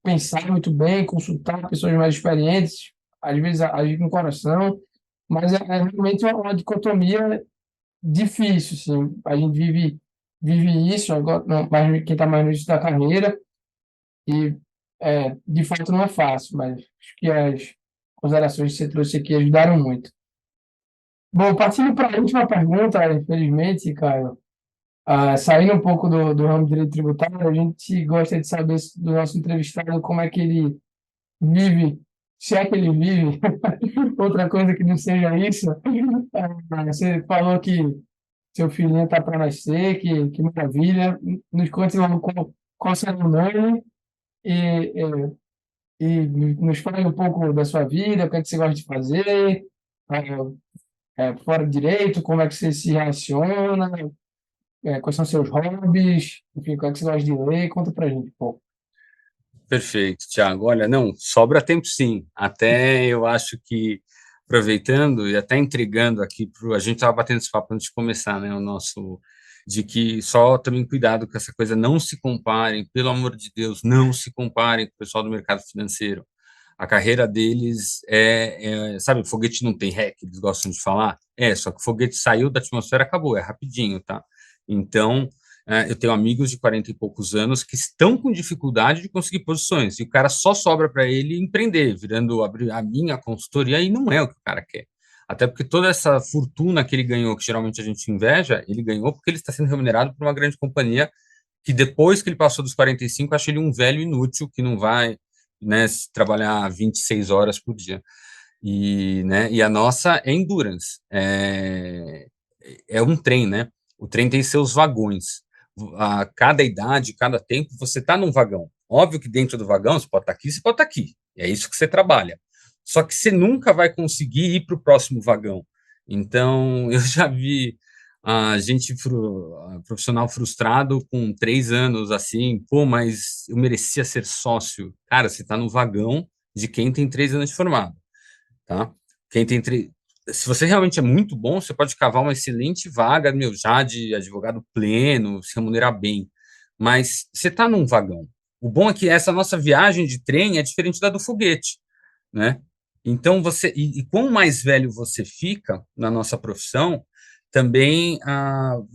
pensar muito bem, consultar pessoas mais experientes, às vezes agir com o coração, mas é realmente uma dicotomia difícil, sim. A gente vive isso agora, não, mas quem está mais no início da carreira, e de fato não é fácil, mas acho que as considerações que você trouxe aqui ajudaram muito. Bom, partindo para a última pergunta, infelizmente, Caio, saindo um pouco do ramo de direito tributário, a gente gosta de saber do nosso entrevistado como é que ele vive, se é que ele vive, outra coisa que não seja isso. Você falou que seu filhinho está para nascer, que maravilha. Nos conte logo qual será o nome e, e nos fale um pouco da sua vida, o que é que você gosta de fazer, fora do direito, como é que você se relaciona, quais são seus hobbies, enfim, o que é que você gosta de ler, conta pra gente um pouco. Perfeito, Thiago. Olha, não, sobra tempo sim. Até eu acho que, aproveitando e até entregando aqui, a gente estava batendo esse papo antes de começar, né, o nosso, de que só também cuidado com essa coisa, não se comparem, pelo amor de Deus, não se comparem com o pessoal do mercado financeiro. A carreira deles sabe, o foguete não tem ré, que eles gostam de falar? Só que o foguete saiu da atmosfera, acabou, é rapidinho, tá? Então, eu tenho amigos de 40 e poucos anos que estão com dificuldade de conseguir posições, e o cara só sobra para ele empreender, abrir a minha consultoria, e não é o que o cara quer. Até porque toda essa fortuna que ele ganhou, que geralmente a gente inveja, ele ganhou porque ele está sendo remunerado por uma grande companhia que depois que ele passou dos 45, acha ele um velho inútil que não vai, né, trabalhar 26 horas por dia. E a nossa é endurance, é um trem, né? O trem tem seus vagões. A cada idade, cada tempo, você está num vagão. Óbvio que dentro do vagão você pode estar aqui, você pode estar aqui. É isso que você trabalha. Só que você nunca vai conseguir ir para o próximo vagão. Então, eu já vi a gente profissional frustrado com 3 anos assim, pô, mas eu merecia ser sócio. Cara, você está no vagão de quem tem 3 anos de formado, tá? Quem tem se você realmente é muito bom, você pode cavar uma excelente vaga, meu, já de advogado pleno, se remunerar bem. Mas você está num vagão. O bom é que essa nossa viagem de trem é diferente da do foguete, né? Então e quanto mais velho você fica na nossa profissão, também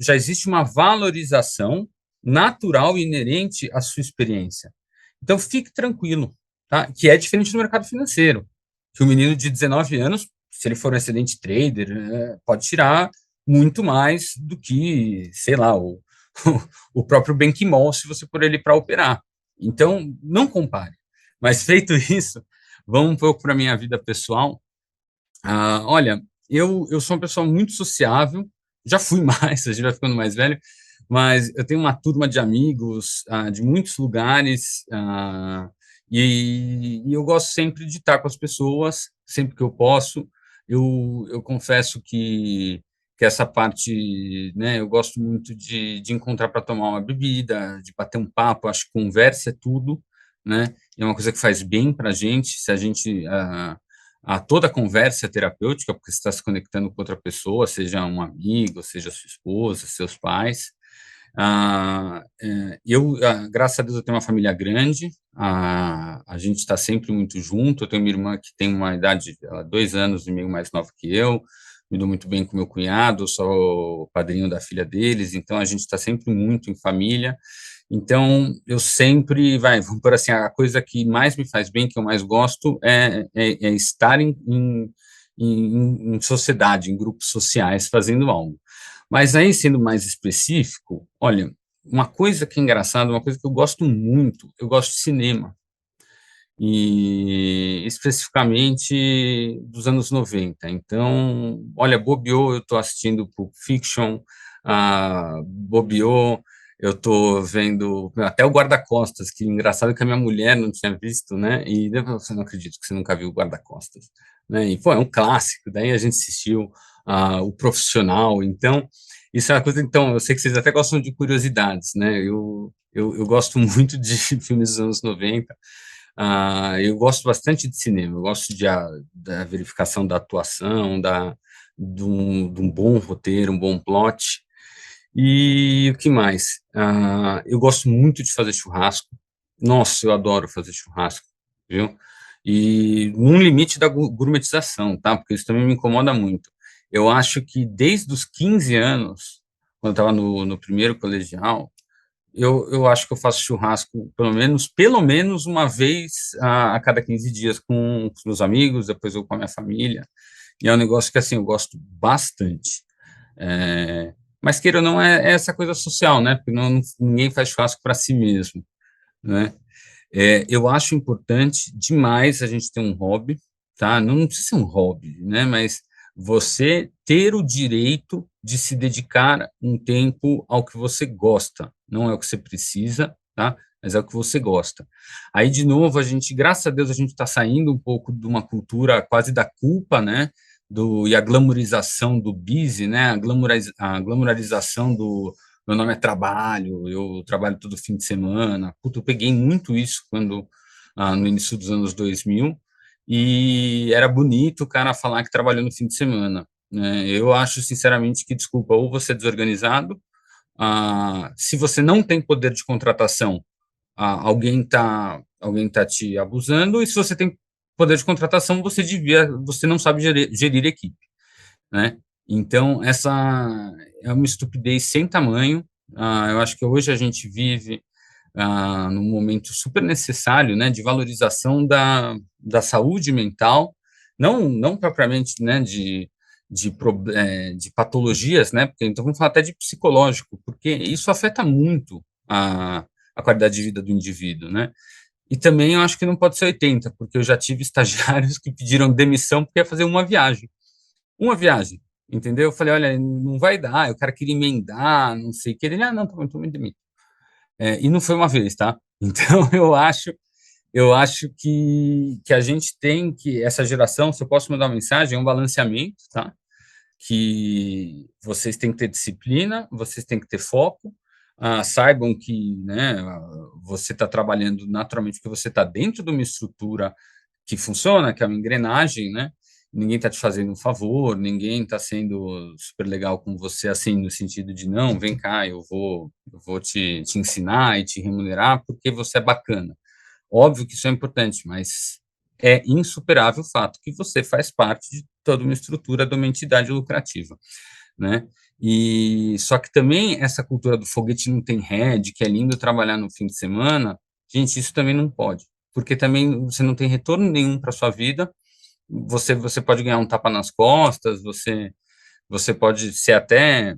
já existe uma valorização natural e inerente à sua experiência. Então fique tranquilo, tá? Que é diferente do mercado financeiro, que o menino de 19 anos, se ele for um excelente trader, pode tirar muito mais do que, sei lá, o próprio Benchimol, se você pôr ele para operar. Então, não compare. Mas feito isso, vamos um pouco para a minha vida pessoal. Olha, eu sou uma pessoa muito sociável, já fui mais, a gente vai ficando mais velho, mas eu tenho uma turma de amigos de muitos lugares, e eu gosto sempre de estar com as pessoas, sempre que eu posso. Eu confesso que essa parte, né, eu gosto muito de encontrar para tomar uma bebida, de bater um papo, acho que conversa é tudo, né, é uma coisa que faz bem para a gente, se a gente, toda conversa é terapêutica, porque você está se conectando com outra pessoa, seja um amigo, seja sua esposa, seus pais. Graças a Deus, eu tenho uma família grande, a gente está sempre muito junto. Eu tenho minha irmã que tem uma idade, ela, 2 anos e meio mais nova que eu, me dou muito bem com meu cunhado, sou o padrinho da filha deles, então a gente está sempre muito em família. Então, eu sempre, vamos por assim, a coisa que mais me faz bem, que eu mais gosto, é estar em sociedade, em grupos sociais, fazendo algo. Mas aí, sendo mais específico, olha, uma coisa que é engraçada, uma coisa que eu gosto muito, eu gosto de cinema, e especificamente dos anos 90. Então, olha, bobeou, eu estou assistindo Pulp Fiction, bobeou, eu estou vendo até o Guarda-Costas, que engraçado que a minha mulher não tinha visto, né? E você não acredita que você nunca viu o Guarda-Costas, né? E pô, é um clássico. Daí a gente assistiu O Profissional. Então, isso é uma coisa. Então, eu sei que vocês até gostam de curiosidades, né? Eu gosto muito de filmes dos anos 90. Eu gosto bastante de cinema, eu gosto da verificação da atuação, de um bom roteiro, um bom plot. E o que mais? Eu gosto muito de fazer churrasco. Nossa, eu adoro fazer churrasco, viu? E num limite da gourmetização, tá? Porque isso também me incomoda muito. Eu acho que desde os 15 anos, quando eu estava no primeiro colegial, eu acho que eu faço churrasco pelo menos uma vez a cada 15 dias com os meus amigos, depois eu com a minha família. E é um negócio que, assim, eu gosto bastante. Mas, queira ou não, é essa coisa social, né? Porque ninguém faz churrasco para si mesmo, né? Eu acho importante demais a gente ter um hobby, tá? Não precisa ser um hobby, né? Mas você ter o direito de se dedicar um tempo ao que você gosta, não é o que você precisa, tá? Mas é o que você gosta. Aí, de novo, graças a Deus, a gente está saindo um pouco de uma cultura quase da culpa, né? E a glamorização do busy, né? A glamorização do meu nome é trabalho, eu trabalho todo fim de semana. Puta, eu peguei muito isso no início dos anos 2000, e era bonito o cara falar que trabalhou no fim de semana, né? Eu acho, sinceramente, que, desculpa, ou você é desorganizado, se você não tem poder de contratação, alguém tá te abusando, e se você tem poder de contratação, você não sabe gerir equipe, né? Então, essa é uma estupidez sem tamanho. Eu acho que hoje a gente vive num momento super necessário, né, de valorização da saúde mental, não propriamente, né, de patologias, né, porque então vamos falar até de psicológico, porque isso afeta muito a qualidade de vida do indivíduo, né? E também eu acho que não pode ser 80, porque eu já tive estagiários que pediram demissão porque ia fazer uma viagem, entendeu? Eu falei, olha, não vai dar, o cara queria emendar, não sei o que, ele, não, tá bom, então me demito. E não foi uma vez, tá? Então, eu acho que a gente tem que, essa geração, se eu posso mandar uma mensagem, é um balanceamento, tá? Que vocês têm que ter disciplina, vocês têm que ter foco, saibam que, né, você está trabalhando naturalmente porque você está dentro de uma estrutura que funciona, que é uma engrenagem, né? Ninguém está te fazendo um favor, ninguém está sendo super legal com você, assim, no sentido de, não, vem cá, eu vou te ensinar e te remunerar porque você é bacana. Óbvio que isso é importante, mas é insuperável o fato que você faz parte de toda uma estrutura de uma entidade lucrativa, né? E só que também essa cultura do foguete não tem head, que é lindo trabalhar no fim de semana, gente, isso também não pode, porque também você não tem retorno nenhum para sua vida. Você pode ganhar um tapa nas costas, você pode ser até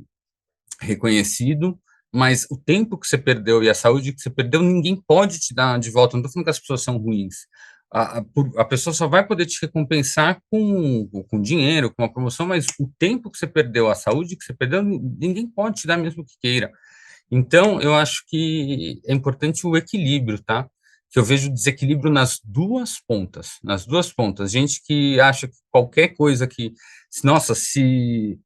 reconhecido, mas o tempo que você perdeu e a saúde que você perdeu, ninguém pode te dar de volta. Não estou falando que as pessoas são ruins. a pessoa só vai poder te recompensar com dinheiro, com uma promoção, mas o tempo que você perdeu, a saúde que você perdeu, ninguém pode te dar mesmo que queira. Então, eu acho que é importante o equilíbrio, tá? Que eu vejo desequilíbrio nas duas pontas. Gente que acha que qualquer coisa que, nossa, se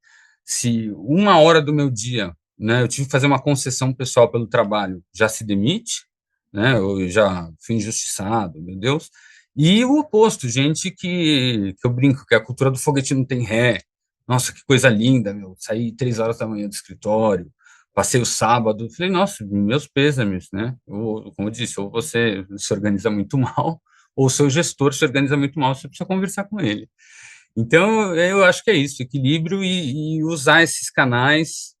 uma hora do meu dia, né, eu tive que fazer uma concessão pessoal pelo trabalho, já se demite, né? Eu já fui injustiçado, meu Deus. E o oposto, gente que eu brinco, que a cultura do foguete não tem ré. Nossa, que coisa linda, meu. Saí 3 horas da manhã do escritório, passei o sábado, falei, nossa, meus pêsames, né? Como eu disse, ou você se organiza muito mal, ou o seu gestor se organiza muito mal, você precisa conversar com ele. Então, eu acho que é isso, equilíbrio e usar esses canais,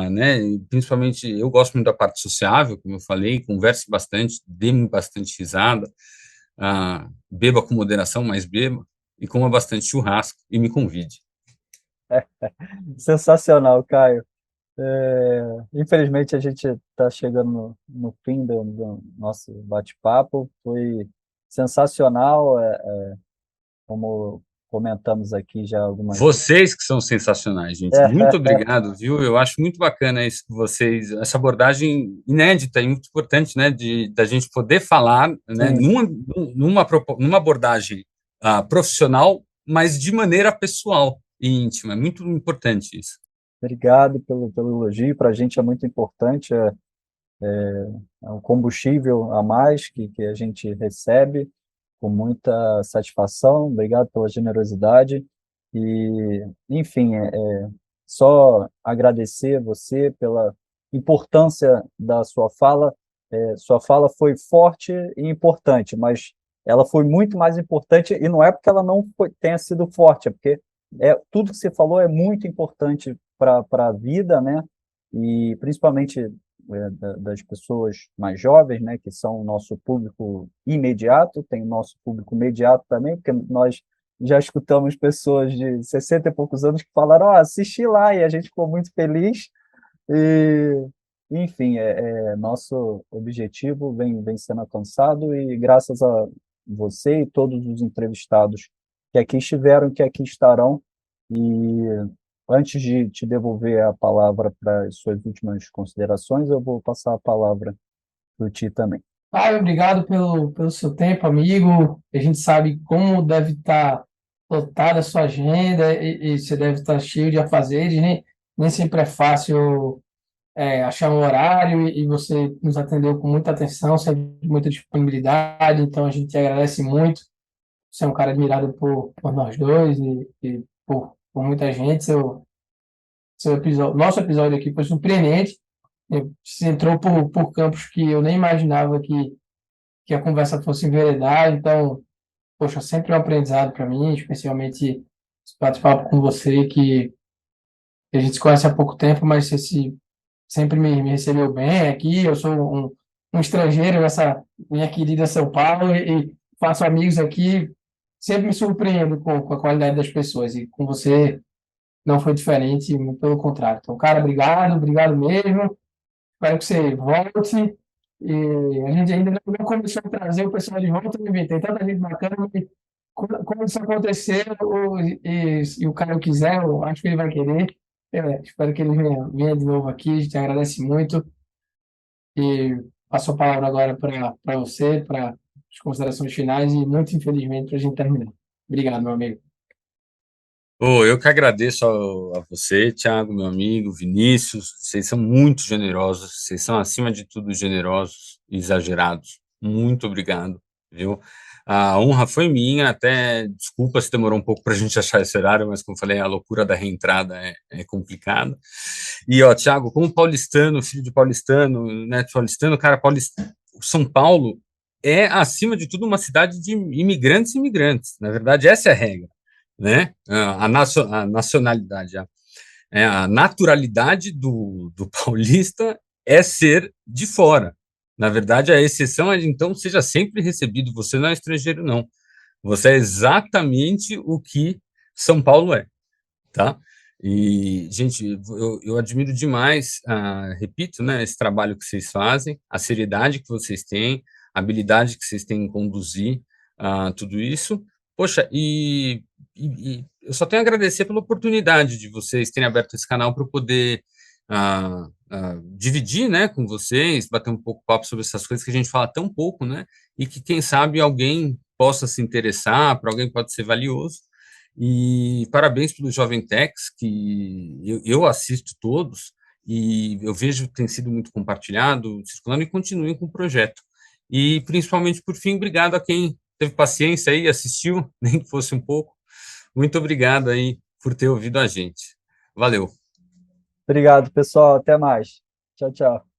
né? Principalmente, eu gosto muito da parte sociável, como eu falei, converse bastante, dê-me bastante risada, beba com moderação, mas beba, e coma bastante churrasco, e me convide. Sensacional, Caio. Infelizmente, a gente está chegando no fim do nosso bate-papo. Foi sensacional, como comentamos aqui já algumas vezes. Vocês que são sensacionais, gente. Muito obrigado, viu? Eu acho muito bacana isso que vocês, essa abordagem inédita e muito importante, né, da gente poder falar, né, Sim, numa abordagem profissional, mas de maneira pessoal e íntima. É muito importante isso. obrigado pelo elogio. Para a gente é muito importante, é um combustível a mais que a gente recebe com muita satisfação. Obrigado pela generosidade. E, enfim, só agradecer você pela importância da sua fala. Sua fala foi forte e importante, mas ela foi muito mais importante, e não é porque ela não tenha sido forte, é porque tudo que você falou é muito importante para a vida, né? E principalmente das pessoas mais jovens, né? Que são o nosso público imediato, tem o nosso público imediato também, porque nós já escutamos pessoas de 60 e poucos anos que falaram, assisti lá, e a gente ficou muito feliz. E, enfim, nosso objetivo vem sendo alcançado, e graças a você e todos os entrevistados que aqui estiveram, que aqui estarão. E antes de te devolver a palavra para as suas últimas considerações, eu vou passar a palavra para o Ti também. Obrigado pelo seu tempo, amigo. A gente sabe como deve estar lotada a sua agenda e você deve estar cheio de afazeres, né? Nem sempre é fácil achar um horário e você nos atendeu com muita atenção, sempre muita disponibilidade, então a gente te agradece muito. Você é um cara admirado por nós dois e por muita gente. Seu episódio, nosso episódio aqui foi surpreendente. Você entrou por campos que eu nem imaginava que a conversa fosse enveredar, então, poxa, sempre é um aprendizado para mim, especialmente esse bate-papo com você, que a gente se conhece há pouco tempo, mas sempre me recebeu bem aqui. Eu sou um estrangeiro nessa minha querida São Paulo e faço amigos aqui, sempre me surpreendo com a qualidade das pessoas, e com você não foi diferente, muito pelo contrário. Então, cara, obrigado mesmo. Espero que você volte. E a gente ainda não começou a trazer o pessoal de volta, né, tem tanta gente bacana que quando isso acontecer e o Caio quiser, eu acho que ele vai querer. Espero que ele venha de novo aqui. A gente agradece muito. E passo a palavra agora para você, para as considerações finais e, muito infelizmente, para a gente terminar. Obrigado, meu amigo. Eu que agradeço a você, Thiago, meu amigo, Vinícius. Vocês são muito generosos, vocês são, acima de tudo, generosos e exagerados. Muito obrigado, viu? A honra foi minha, até desculpa se demorou um pouco para a gente achar esse horário, mas como eu falei, a loucura da reentrada é complicada. E, ó, Thiago, como paulistano, filho de paulistano, neto de paulistano, cara, São Paulo é, acima de tudo, uma cidade de imigrantes e imigrantes. Na verdade, essa é a regra, né? A nacionalidade, a naturalidade do paulista é ser de fora. Na verdade, a exceção é, então, seja sempre recebido. Você não é estrangeiro, não. Você é exatamente o que São Paulo é, tá? E, gente, eu admiro demais, repito, né, esse trabalho que vocês fazem, a seriedade que vocês têm, a habilidade que vocês têm em conduzir, tudo isso. Poxa, e eu só tenho a agradecer pela oportunidade de vocês terem aberto esse canal para eu poder dividir, né, com vocês, bater um pouco papo sobre essas coisas que a gente fala tão pouco, né, e que quem sabe alguém possa se interessar, para alguém pode ser valioso. E parabéns pelo Jovem Techs, que eu assisto todos, e eu vejo que tem sido muito compartilhado, circulando, e continuem com o projeto. E, principalmente, por fim, obrigado a quem teve paciência aí, assistiu, nem que fosse um pouco. Muito obrigado aí por ter ouvido a gente. Valeu. Obrigado, pessoal. Até mais. Tchau, tchau.